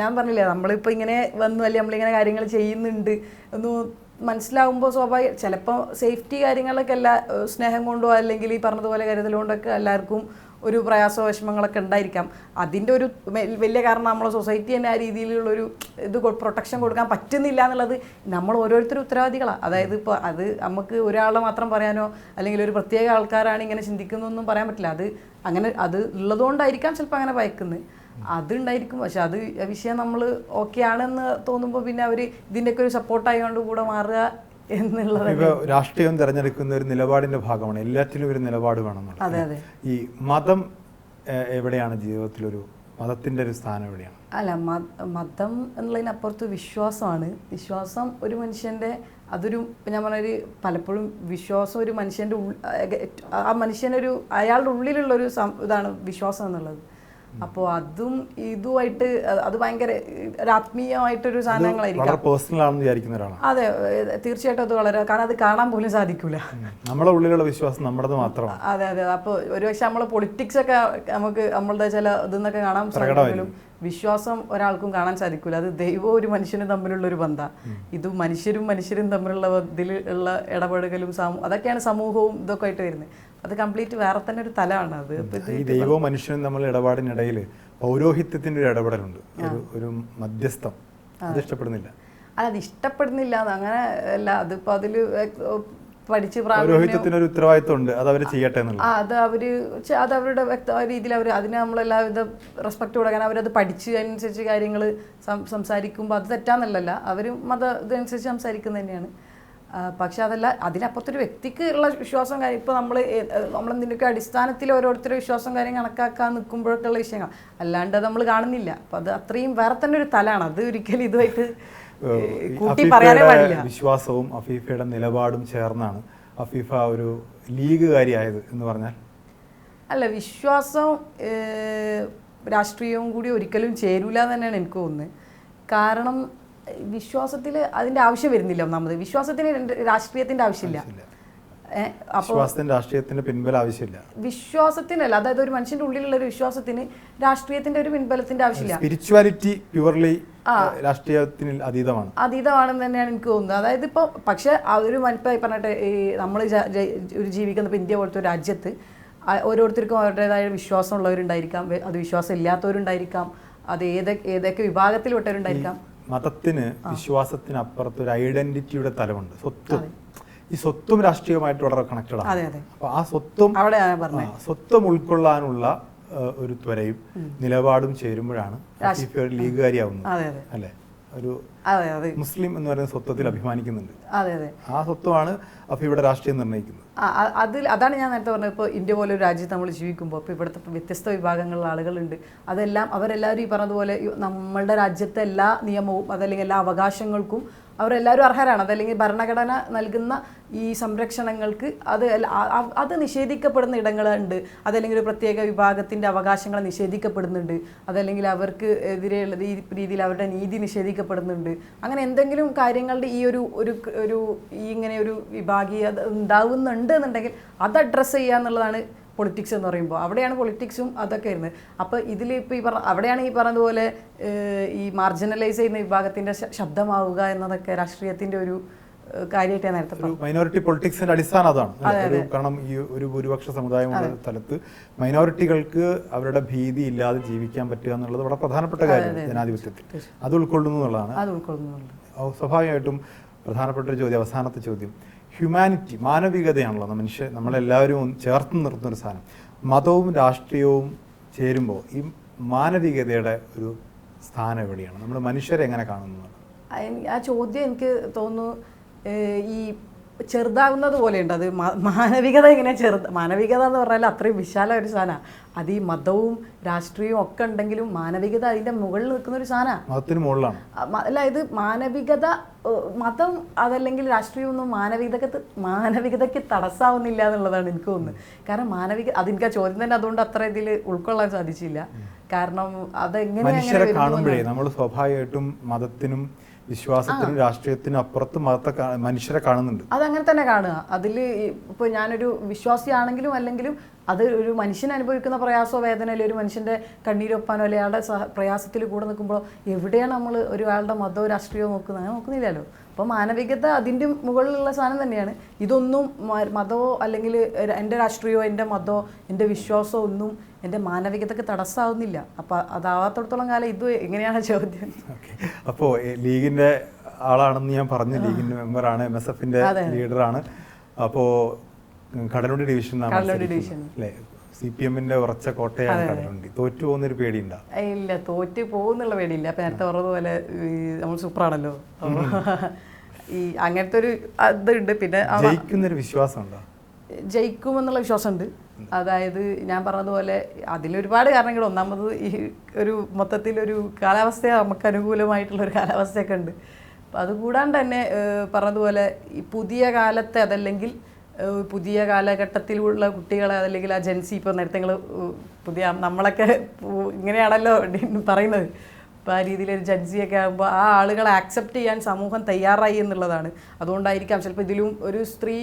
ഞാൻ പറഞ്ഞില്ലേ, നമ്മളിപ്പോൾ ഇങ്ങനെ വന്നു അല്ലെ നമ്മളിങ്ങനെ കാര്യങ്ങൾ ചെയ്യുന്നുണ്ട് എന്ന് മനസ്സിലാവുമ്പോൾ സ്വാഭാവിക ചിലപ്പോൾ സേഫ്റ്റി കാര്യങ്ങളൊക്കെ എല്ലാ സ്നേഹം കൊണ്ടോ അല്ലെങ്കിൽ ഈ പറഞ്ഞതുപോലെ കരുതൽ കൊണ്ടൊക്കെ എല്ലാവർക്കും ഒരു പ്രയാസ വിഷമങ്ങളൊക്കെ ഉണ്ടായിരിക്കാം. അതിൻ്റെ ഒരു വലിയ കാരണം നമ്മളെ സൊസൈറ്റി തന്നെ ആ രീതിയിലുള്ളൊരു ഇത് പ്രൊട്ടക്ഷൻ കൊടുക്കാൻ പറ്റുന്നില്ല എന്നുള്ളത് നമ്മൾ ഓരോരുത്തരും ഉത്തരവാദികളാണ്. അതായത് ഇപ്പോൾ അത് നമുക്ക് ഒരാളെ മാത്രം പറയാനോ അല്ലെങ്കിൽ ഒരു പ്രത്യേക ആൾക്കാരാണ് ഇങ്ങനെ ചിന്തിക്കുന്നൊന്നും പറയാൻ പറ്റില്ല. അത് അങ്ങനെ അത് ഉള്ളതുകൊണ്ടായിരിക്കാം ചിലപ്പോൾ അങ്ങനെ ഭയക്കുന്നത്, അതുണ്ടായിരിക്കും. പക്ഷെ അത് വിഷയം നമ്മൾ ഓക്കെ ആണെന്ന് തോന്നുമ്പോൾ പിന്നെ അവർ ഇതിൻ്റെയൊക്കെ ഒരു സപ്പോർട്ടായതുകൊണ്ട് കൂടെ മാറുക എന്നുള്ളത്. ഇപ്പൊ രാഷ്ട്രീയം തിരഞ്ഞെടുക്കുന്ന ഒരു നിലപാടിന്റെ ഭാഗമാണ്, എല്ലാറ്റിലും ഒരു നിലപാട് വേണം. അതെ അതെ. ഈ മതം എവിടെയാണ് ജീവിതത്തിലൊരു മതത്തിന്റെ ഒരു സ്ഥാനം എവിടെയാണ്? അല്ല, മതം എന്നുള്ളതിനപ്പുറത്ത് വിശ്വാസമാണ്. വിശ്വാസം ഒരു മനുഷ്യൻ്റെ അതൊരു ഞാൻ പറഞ്ഞൊരു പലപ്പോഴും വിശ്വാസം ഒരു മനുഷ്യൻ്റെ ആ മനുഷ്യനൊരു അയാളുടെ ഉള്ളിലുള്ളൊരു ഇതാണ് വിശ്വാസം എന്നുള്ളത്. അപ്പോൾ അതും ഇതുമായിട്ട് അത് ഭയങ്കര ആത്മീയമായിട്ടൊരു സാധനങ്ങളായിരിക്കും. പേഴ്സണൽ ആണെന്ന് വിചാരിക്കുന്ന ഒരാളാണ്. അതെ, തീർച്ചയായിട്ടും അത് വളരെ, കാരണം അത് കാണാൻ പോലും സാധിക്കൂല. നമ്മുടെ ഉള്ളിലുള്ള വിശ്വാസം നമ്മുടേത് മാത്രമാണ്. അതെ അതെ. അപ്പോൾ ഒരുപക്ഷെ നമ്മളെ പൊളിറ്റിക്സ് ഒക്കെ നമുക്ക് നമ്മളുടെ ചില ഇതെന്നൊക്കെ കാണാൻ സാധിക്കുമെങ്കിലും വിശ്വാസം ഒരാൾക്കും കാണാൻ സാധിക്കില്ല. അത് ദൈവവും ഒരു മനുഷ്യനും തമ്മിലുള്ള ഒരു ബന്ധം. ഇത് മനുഷ്യരും തമ്മിലുള്ള ഇതിലുള്ള ഇടപെടലും അതൊക്കെയാണ് സമൂഹവും ഇതൊക്കെ ആയിട്ട് വരുന്നത്. അത് കംപ്ലീറ്റ് വേറെ തന്നെ ഒരു തലമാണ് അത്. ഈ ദൈവവും മനുഷ്യനും തമ്മിലുള്ള ഇടപാടിനിടയിൽ പൗരോഹിത്യത്തിന്റെ ഒരു ഇടപെടലുണ്ട്, ഒരു മധ്യസ്ഥം. അത് ഇഷ്ടപ്പെടുന്നില്ല. അല്ല, അത് ഇഷ്ടപ്പെടുന്നില്ല അങ്ങനെ അല്ല, അതിപ്പോ അതില് പഠിച്ച് പൗരോഹിത്യത്തിനൊരു ഉത്തരവാദിത്വം ഉണ്ട്, അത് അവർ ചെയ്യട്ടെ എന്നുള്ളത്. അത് അവരുടെ വ്യക്തമായ രീതിയിൽ അവർ അതിനെ നമ്മളെല്ലാവിധ റെസ്പെക്ട് കൊടുക്കാൻ അവരത് പഠിച്ച് അതിനനുസരിച്ച് കാര്യങ്ങൾ സംസാരിക്കുമ്പോൾ അത് തെറ്റാന്നല്ലല്ല, അവർ ഇതനുസരിച്ച് സംസാരിക്കുന്നത് തന്നെയാണ്. പക്ഷെ അതല്ല, അതിനപ്പുറത്തൊരു വ്യക്തിക്ക് ഉള്ള വിശ്വാസം കാര്യം ഇപ്പോൾ നമ്മളെന്തിൻ്റെയൊക്കെ അടിസ്ഥാനത്തിൽ ഓരോരുത്തരുടെ വിശ്വാസം കാര്യം കണക്കാക്കാൻ നിൽക്കുമ്പോഴൊക്കെയുള്ള വിഷയങ്ങൾ അല്ലാണ്ട് നമ്മൾ കാണുന്നില്ല. അപ്പം അത് അത്രയും വേറെ തന്നെ ഒരു തലാണ്. അത് ഒരിക്കലും ഇതുമായിട്ട് കൂട്ടി പറയാനേ പാടില്ല. വിശ്വാസവും അഫീഫയുടെ നിലപാടും ചേർന്നാണ് അഫീഫ ഒരു ലീഗുകാരിയായത് എന്ന് പറഞ്ഞാൽ? അല്ല, വിശ്വാസം രാഷ്ട്രീയവും കൂടി ഒരിക്കലും ചേരൂല എന്ന് തന്നെയാണ് എനിക്ക് തോന്നുന്നത്. കാരണം വിശ്വാസത്തിൽ അതിൻ്റെ ആവശ്യം വരുന്നില്ല. ഒന്നാമത് വിശ്വാസത്തിന് രാഷ്ട്രീയത്തിൻ്റെ ആവശ്യമില്ല. രാഷ്ട്രീയത്തിന്റെ പിൻബലം ആവശ്യമില്ല. വിശ്വാസത്തിനല്ല, അതായത് ഒരു മനുഷ്യന്റെ ഉള്ളിലുള്ള ഒരു വിശ്വാസത്തിന് രാഷ്ട്രീയത്തിന്റെ ഒരു പിൻബലത്തിന്റെ ആവശ്യമില്ല. സ്പിരിച്വാലിറ്റി പ്യുവർലി രാഷ്ട്രീയത്തിന് അതീതമാണെന്ന് തന്നെയാണ് എനിക്ക് തോന്നുന്നത്. അതായത് ഇപ്പോൾ പക്ഷെ ഒരു പറഞ്ഞിട്ട് ഈ നമ്മൾ ഒരു ജീവിക്കുന്ന ഇപ്പോൾ ഇന്ത്യ പോലത്തെ ഒരു രാജ്യത്ത് ഓരോരുത്തർക്കും അവരുടേതായ വിശ്വാസമുള്ളവരുണ്ടായിരിക്കാം, അത് വിശ്വാസം ഇല്ലാത്തവരുണ്ടായിരിക്കാം, അത് ഏതൊക്കെ വിഭാഗത്തിൽപ്പെട്ടവരുണ്ടായിരിക്കാം. മതത്തിന് വിശ്വാസത്തിനപ്പുറത്ത് ഒരു ഐഡന്റിറ്റിയുടെ തലമുണ്ട്, സ്വത്തും. ഈ സ്വത്തും രാഷ്ട്രീയമായിട്ട് വളരെ കണക്റ്റഡ് ആണ്. അപ്പൊ ആ സ്വത്തും ഉൾക്കൊള്ളാനുള്ള ഒരു ത്വരയും നിലപാടും ചേരുമ്പോഴാണ് ലീഗുകാരിയാവുന്നത്, അല്ലെ? ഒരു മുസ്ലിം എന്ന് പറയുന്ന സ്വത്വത്തിൽ അഭിമാനിക്കുന്നുണ്ട്. ആ സ്വത്വമാണ് അഫീഫയുടെ രാഷ്ട്രീയം നിർണ്ണയിക്കുന്നത്. അതാണ് ഞാൻ നേരത്തെ പറഞ്ഞത്. ഇപ്പോൾ ഇന്ത്യ പോലെ ഒരു രാജ്യത്ത് നമ്മൾ ജീവിക്കുമ്പോൾ ഇപ്പോൾ ഇവിടുത്തെ വ്യത്യസ്ത വിഭാഗങ്ങളിലുള്ള ആളുകളുണ്ട്. അവരെല്ലാവരും ഈ പറഞ്ഞതുപോലെ നമ്മളുടെ രാജ്യത്തെ എല്ലാ നിയമവും അതല്ലെങ്കിൽ എല്ലാ അവകാശങ്ങൾക്കും അവരെല്ലാവരും അർഹരാണ്. അതല്ലെങ്കിൽ ഭരണഘടന നൽകുന്ന ഈ സംരക്ഷണങ്ങൾക്ക് അത് നിഷേധിക്കപ്പെടുന്ന ഇടങ്ങളുണ്ട്. അതല്ലെങ്കിൽ ഒരു പ്രത്യേക വിഭാഗത്തിൻ്റെ അവകാശങ്ങൾ നിഷേധിക്കപ്പെടുന്നുണ്ട്. അതല്ലെങ്കിൽ അവർക്ക് എതിരെയുള്ള ഈ രീതിയിൽ അവരുടെ നീതി നിഷേധിക്കപ്പെടുന്നുണ്ട്. അങ്ങനെ എന്തെങ്കിലും കാര്യങ്ങളുടെ ഈ ഒരു ഇങ്ങനെ ഒരു വിഭാഗീയത ഉണ്ടാവുന്നുണ്ട് എന്നുണ്ടെങ്കിൽ അത് അഡ്രസ്സ് ചെയ്യുക എന്നുള്ളതാണ് പൊളിറ്റിക്സ് എന്ന് പറയുമ്പോൾ. അവിടെയാണ് പൊളിറ്റിക്സും അതൊക്കെ വരുന്നത്. അപ്പോൾ ഇതിൽ ഇപ്പോൾ അവിടെയാണ് ഈ പറഞ്ഞതുപോലെ ഈ മാർജിനലൈസ് ചെയ്യുന്ന വിഭാഗത്തിൻ്റെ ശബ്ദമാവുക എന്നതൊക്കെ രാഷ്ട്രീയത്തിൻ്റെ ഒരു കാര്യമായിട്ട് നേരത്തെ പറഞ്ഞു. മൈനോറിറ്റി പൊളിറ്റിക്സിന്റെ അടിസ്ഥാനം അതാണ്. കാരണം ഈ ഒരു ഭൂരിപക്ഷ സമുദായമുള്ള സ്ഥലത്ത് മൈനോറിറ്റികൾക്ക് അവരുടെ ഭീതി ഇല്ലാതെ ജീവിക്കാൻ പറ്റുക എന്നുള്ളത് വളരെ പ്രധാനപ്പെട്ട കാര്യമാണ് ജനാധിപത്യത്തിൽ. അത് ഉൾക്കൊള്ളുന്നു എന്നുള്ളതാണ്. സ്വാഭാവികമായിട്ടും പ്രധാനപ്പെട്ട ഒരു ചോദ്യം, അവസാനത്തെ ചോദ്യം, ഹ്യൂമാനിറ്റി, മാനവികതയാണല്ലോ നമ്മളെല്ലാവരും ചേർത്ത് നിർത്തുന്ന ഒരു സാധനം. മതവും രാഷ്ട്രീയവും ചേരുമ്പോൾ ഈ മാനവികതയുടെ ഒരു സ്ഥാനം എവിടെയാണ്? നമ്മൾ മനുഷ്യരെ എങ്ങനെ കാണുന്നു? ആ ചോദ്യം എനിക്ക് തോന്നുന്നു ഈ ചെറുതാകുന്നത് പോലെയുണ്ട്. അത് മാനവികത എങ്ങനെ മാനവികത എന്ന് പറഞ്ഞാൽ അത്രയും വിശാല ഒരു സാധനമാണ്. അത് ഈ മതവും രാഷ്ട്രീയവും ഒക്കെ ഉണ്ടെങ്കിലും മാനവികത അതിൻ്റെ മുകളിൽ നിൽക്കുന്ന ഒരു സാധനമാണ്. മതത്തിന് മുകളിലാണ്. അല്ല, ഇത് മാനവികത, മതം അതല്ലെങ്കിൽ രാഷ്ട്രീയമൊന്നും മാനവികതയ്ക്ക് തടസ്സാവുന്നില്ല എന്നുള്ളതാണ് എനിക്ക് തോന്നുന്നത്. കാരണം അതെനിക്ക് ആ ചോദ്യം തന്നെ അതുകൊണ്ട് അത്ര ഇതിൽ ഉൾക്കൊള്ളാൻ സാധിച്ചില്ല. കാരണം അതെങ്ങനെ മനുഷ്യരെ കാണുമ്പോഴേ നമ്മൾ സ്വാഭാവികമായിട്ടും മതത്തിനും വിശ്വാസത്തിനും രാഷ്ട്രീയത്തിനും അപ്പുറത്ത് മനുഷ്യരെ കാണുന്നുണ്ട്. അതങ്ങനെ തന്നെ കാണുക. അതിൽ ഇപ്പോൾ ഞാനൊരു വിശ്വാസിയാണെങ്കിലും അല്ലെങ്കിലും അത് ഒരു മനുഷ്യൻ അനുഭവിക്കുന്ന പ്രയാസമോ വേദന അല്ലെങ്കിൽ ഒരു മനുഷ്യൻ്റെ കണ്ണീരൊപ്പാനോ അല്ലെങ്കിൽ അയാളുടെ പ്രയാസത്തിൽ കൂടെ നിൽക്കുമ്പോൾ എവിടെയാണ് നമ്മൾ ഒരാളുടെ മതമോ രാഷ്ട്രീയമോ നോക്കുന്നത്? അങ്ങനെ നോക്കുന്നില്ലല്ലോ. അപ്പോൾ മാനവികത അതിൻ്റെ മുകളിലുള്ള സാധനം തന്നെയാണ്. ഇതൊന്നും മതമോ അല്ലെങ്കിൽ എൻ്റെ രാഷ്ട്രീയമോ എൻ്റെ മതമോ എൻ്റെ വിശ്വാസമോ ഒന്നും എൻ്റെ മാനവികതയ്ക്ക് തടസ്സമാവുന്നില്ല. അപ്പോൾ അതാവാത്തടത്തോളം കാലം ഇത് എങ്ങനെയാണ് ചോദ്യം. അപ്പോൾ ലീഗിൻ്റെ ആളാണെന്ന് ഞാൻ പറഞ്ഞു, ലീഗിൻ്റെ മെമ്പറാണ്, MSFന്റെ ലീഡറാണ്. അപ്പോൾ കടലുണ്ടി ഡിവിഷൻ അല്ലേ, CPM-ന്റെ ഉറച്ച കോട്ടയാണ് കടലുണ്ടി. തോറ്റു പോകുന്നൊരു പേടിയുണ്ടോ? ഇല്ല, തോറ്റ് പോകുന്നുള്ള പേടിയില്ല. അപ്പം നേരത്തെ പറഞ്ഞതുപോലെ നമ്മൾ സൂപ്പറാണല്ലോ, ഈ അങ്ങനത്തെ ഒരു ഇതുണ്ട്. പിന്നെ ജയിക്കുന്നൊരു വിശ്വാസമുണ്ടോ? ജയിക്കുമെന്നുള്ള വിശ്വാസമുണ്ട്. അതായത് ഞാൻ പറഞ്ഞതുപോലെ അതിലൊരുപാട് കാരണങ്ങൾ. ഒന്നാമത് ഈ ഒരു മൊത്തത്തിലൊരു കാലാവസ്ഥ നമുക്ക് അനുകൂലമായിട്ടുള്ളൊരു കാലാവസ്ഥയൊക്കെ ഉണ്ട്. അപ്പം അതുകൂടാണ്ട് തന്നെ പറഞ്ഞതുപോലെ ഈ പുതിയ കാലത്തെ അതല്ലെങ്കിൽ പുതിയ കാലഘട്ടത്തിലുള്ള കുട്ടികളെ അതല്ലെങ്കിൽ ആ ജെൻസി, ഇപ്പോൾ നേരത്തെ നിങ്ങൾ പുതിയ നമ്മളൊക്കെ ഇങ്ങനെയാണല്ലോ പറയുന്നത്. അപ്പോൾ ആ രീതിയിലൊരു ജെൻസിയൊക്കെ ആകുമ്പോൾ ആ ആളുകളെ ആക്സെപ്റ്റ് ചെയ്യാൻ സമൂഹം തയ്യാറായി എന്നുള്ളതാണ്. അതുകൊണ്ടായിരിക്കാം ചിലപ്പോൾ ഇതിലും ഒരു സ്ത്രീ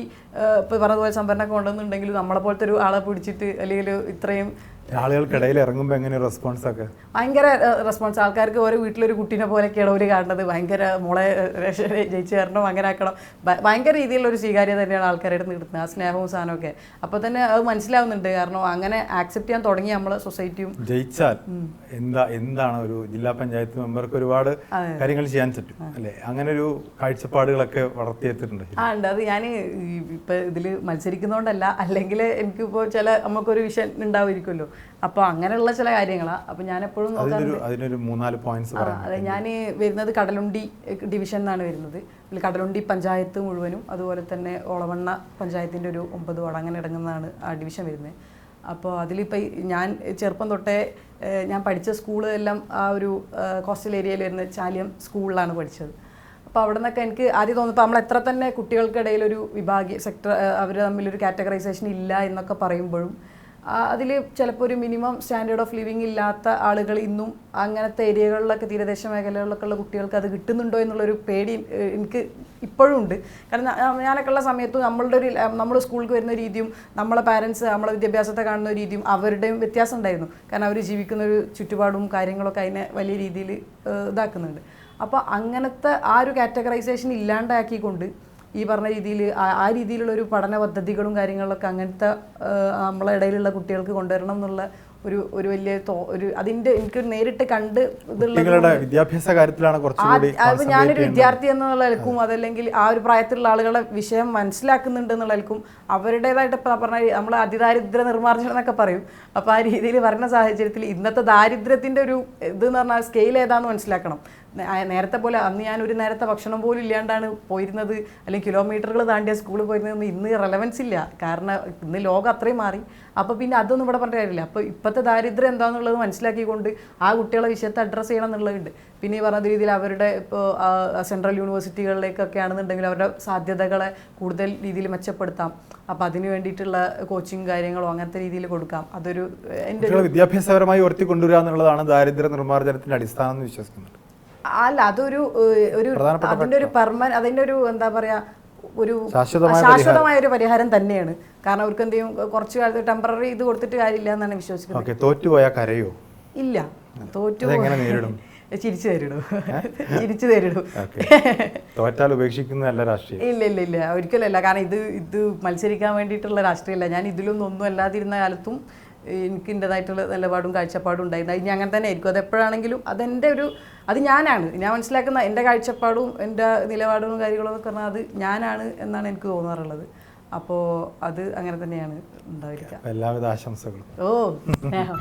ഇപ്പോൾ പറഞ്ഞതുപോലെ സംവരണമൊക്കെ ഉണ്ടെന്നുണ്ടെങ്കിലും നമ്മളെ പോലത്തെ ഒരു ആളെ പിടിച്ചിട്ട് അല്ലെങ്കിൽ ഇത്രയും ആളുകൾക്കിടയിൽ ഇറങ്ങുമ്പോൾ എങ്ങനെ റെസ്പോൺസ് ഒക്കെ? ഭയങ്കര റെസ്പോൺസ്. ആൾക്കാർക്ക് ഓരോ വീട്ടിലൊരു കുട്ടീനെ പോലെയൊക്കെയാണ് അവർ കാണുന്നത്. ഭയങ്കര മോളെ ജയിച്ചു തരണം, അങ്ങനെ ആക്കണം, ഭയങ്കര രീതിയിലുള്ളൊരു സ്വീകാര്യത തന്നെയാണ് ആൾക്കാരുടെ കിട്ടുന്നത്, ആ സ്നേഹവും സാധനമൊക്കെ. അപ്പോൾ തന്നെ അത് മനസ്സിലാവുന്നുണ്ട്. കാരണം അങ്ങനെ ആക്സെപ്റ്റ് ചെയ്യാൻ തുടങ്ങി നമ്മളെ സൊസൈറ്റിയും. ജയിച്ചാൽ എന്താണ് ഒരു ജില്ലാ പഞ്ചായത്ത് മെമ്പർക്ക് ഒരുപാട് കാര്യങ്ങൾ ചെയ്യാൻ പറ്റും അല്ലേ? അങ്ങനെ ഒരു കാഴ്ചപ്പാടുകളൊക്കെ വളർത്തിയെത്തിയിട്ടുണ്ട്. ഉണ്ട്. അത് ഞാൻ ഇപ്പം ഇതിൽ മത്സരിക്കുന്നതുകൊണ്ടല്ല, അല്ലെങ്കിൽ എനിക്കിപ്പോൾ ചില നമുക്കൊരു വിഷൻ ഉണ്ടാവുമായിരിക്കുമല്ലോ. അപ്പോൾ അങ്ങനെയുള്ള ചില കാര്യങ്ങളാണ്. അപ്പോൾ ഞാൻ എപ്പോഴും അതിനൊരു 3-4 പോയിന്റ്സ്. അതെ, ഞാൻ വരുന്നത് കടലുണ്ടി ഡിവിഷൻ എന്നാണ് വരുന്നത്. കടലുണ്ടി പഞ്ചായത്ത് മുഴുവനും അതുപോലെ തന്നെ ഓളവണ്ണ പഞ്ചായത്തിൻ്റെ ഒരു 9 വാർഡ് അങ്ങനെ അടങ്ങുന്നതാണ് ആ ഡിവിഷൻ വരുന്നത്. അപ്പോൾ അതിലിപ്പോൾ ഞാൻ ചെറുപ്പം തൊട്ടേ ഞാൻ പഠിച്ച സ്കൂൾ എല്ലാം ആ ഒരു കോസ്റ്റൽ ഏരിയയിൽ വരുന്ന ചാലിയം സ്കൂളിലാണ് പഠിച്ചത്. അപ്പോൾ അവിടെ നിന്നൊക്കെ എനിക്ക് ആദ്യം തോന്നുമ്പോൾ നമ്മൾ എത്ര തന്നെ കുട്ടികൾക്കിടയിലൊരു വിഭാഗീയ സെക്ടർ അവർ തമ്മിലൊരു കാറ്റഗറൈസേഷൻ ഇല്ല എന്നൊക്കെ പറയുമ്പോഴും അതിൽ ചിലപ്പോൾ ഒരു മിനിമം സ്റ്റാൻഡേർഡ് ഓഫ് ലിവിങ് ഇല്ലാത്ത ആളുകൾ ഇന്നും അങ്ങനത്തെ ഏരിയകളിലൊക്കെ തീരദേശ മേഖലകളിലൊക്കെ ഉള്ള കുട്ടികൾക്ക് അത് കിട്ടുന്നുണ്ടോ എന്നുള്ളൊരു പേടി എനിക്ക് ഇപ്പോഴും ഉണ്ട്. കാരണം ഞാനൊക്കെ ഉള്ള സമയത്ത് നമ്മൾ സ്കൂളിലേക്ക് വരുന്ന രീതിയും നമ്മളെ പാരൻസ് നമ്മളെ വിദ്യാഭ്യാസത്തെ കാണുന്ന രീതിയും അവരുടെയും വ്യത്യാസം ഉണ്ടായിരുന്നു. കാരണം അവർ ജീവിക്കുന്ന ഒരു ചുറ്റുപാടും കാര്യങ്ങളൊക്കെ അതിനെ വലിയ രീതിയിൽ ഇതാക്കുന്നുണ്ട്. അപ്പോൾ അങ്ങനത്തെ ആ ഒരു കാറ്റഗറൈസേഷൻ ഇല്ലാണ്ടാക്കിക്കൊണ്ട് ഈ പറഞ്ഞ രീതിയിൽ ആ രീതിയിലുള്ളൊരു പഠന പദ്ധതികളും കാര്യങ്ങളിലൊക്കെ അങ്ങനത്തെ നമ്മളെ ഇടയിലുള്ള കുട്ടികൾക്ക് കൊണ്ടുവരണം എന്നുള്ള ഒരു വലിയ അതിൻ്റെ എനിക്ക് നേരിട്ട് കണ്ട് ഇതുള്ള വിദ്യാഭ്യാസ കാര്യത്തിലാണ് കുറച്ചുകൂടി. ഞാനൊരു വിദ്യാർത്ഥി എന്നുള്ള നിലക്കും അതല്ലെങ്കിൽ ആ ഒരു പ്രായത്തിലുള്ള ആളുകളെ വിഷയം മനസ്സിലാക്കുന്നുണ്ട് എന്നുള്ള നിലക്കും അവരുടേതായിട്ട് പറഞ്ഞാൽ നമ്മൾ അതിദാരിദ്ര്യ നിർമ്മാർജ്ജനം എന്നൊക്കെ പറയും. അപ്പോൾ ആ രീതിയിൽ വരുന്ന സാഹചര്യത്തിൽ ഇന്നത്തെ ദാരിദ്ര്യത്തിൻ്റെ ഒരു ഇതെന്ന് പറഞ്ഞാൽ സ്കെയിൽ ഏതാണെന്ന് മനസ്സിലാക്കണം. നേരത്തെ പോലെ അന്ന് ഞാൻ ഒരു നേരത്തെ ഭക്ഷണം പോലും ഇല്ലാണ്ടാണ് പോയിരുന്നത്, അല്ലെങ്കിൽ കിലോമീറ്ററുകൾ താണ്ടിയ സ്കൂളിൽ പോയിരുന്നത്. ഇന്ന് റെലവൻസ് ഇല്ല, കാരണം ഇന്ന് ലോകം അത്രയും മാറി. അപ്പോൾ പിന്നെ അതൊന്നും ഇവിടെ പറഞ്ഞ കാര്യമില്ല. അപ്പോൾ ഇപ്പോഴത്തെ ദാരിദ്ര്യം എന്താണെന്നുള്ളത് മനസ്സിലാക്കിക്കൊണ്ട് ആ കുട്ടികളെ വിഷയത്തെ അഡ്രസ്സ് ചെയ്യണം എന്നുള്ളതുണ്ട്. പിന്നെ ഈ പറഞ്ഞ രീതിയിൽ അവരുടെ ഇപ്പോൾ സെൻട്രൽ യൂണിവേഴ്സിറ്റികളിലേക്കൊക്കെ ആണെന്നുണ്ടെങ്കിൽ അവരുടെ സാധ്യതകളെ കൂടുതൽ രീതിയിൽ മെച്ചപ്പെടുത്താം. അപ്പോൾ അതിന് വേണ്ടിയിട്ടുള്ള കോച്ചിങ് കാര്യങ്ങളോ അങ്ങനത്തെ രീതിയിൽ കൊടുക്കാം. അതൊരു എൻ്റെ വിദ്യാഭ്യാസപരമായി ഉയർത്തിക്കൊണ്ടുവരിക എന്നുള്ളതാണ് ദാരിദ്ര്യ നിർമ്മാർജ്ജനത്തിൻ്റെ അടിസ്ഥാനം എന്ന് വിശ്വസിക്കുന്നുണ്ട്. അല്ല, അതൊരു അതിൻ്റെ ഒരു അതിൻ്റെ ഒരു എന്താ പറയുക, ഒരു ശാശ്വതമായ ഒരു പരിഹാരം തന്നെയാണ്. കാരണം അവർക്ക് എന്ത് ചെയ്യും, കുറച്ച് കാലത്ത് ടെമ്പററി ഇത് കൊടുത്തിട്ട് കാര്യമില്ല എന്നാണ് വിശ്വസിക്കുന്നത്. തോറ്റുപോയാൽ കരയോ? ഇല്ല, ചിരിച്ചു തരിടും. തോറ്റാൽ ഉപേക്ഷിക്കുന്നതല്ല രാഷ്ട്രീയം. ഇല്ല, ഒരിക്കലല്ല. കാരണം ഇത് മത്സരിക്കാൻ വേണ്ടിയിട്ടുള്ള രാഷ്ട്രീയമല്ല. ഞാൻ ഇതിലൊന്നും ഒന്നും അല്ലാതിരുന്ന കാലത്തും എനിക്ക് എൻ്റെതായിട്ടുള്ള നിലപാടും കാഴ്ചപ്പാടും ഉണ്ടായിരുന്നു. ഇനി അങ്ങനെ തന്നെ ആയിരിക്കും. അതെപ്പോഴാണെങ്കിലും അത് ഞാനാണ്. ഞാൻ മനസ്സിലാക്കുന്ന എൻ്റെ കാഴ്ചപ്പാടും എൻ്റെ നിലപാടുകളും കാര്യങ്ങളും എന്നൊക്കെ പറഞ്ഞാൽ അത് ഞാനാണ് എന്നാണ് എനിക്ക് തോന്നാറുള്ളത്. അപ്പോൾ അത് അങ്ങനെ തന്നെയാണ് ഉണ്ടായിരിക്കുക. എല്ലാവിധ ആശംസകളും. സ്നേഹം.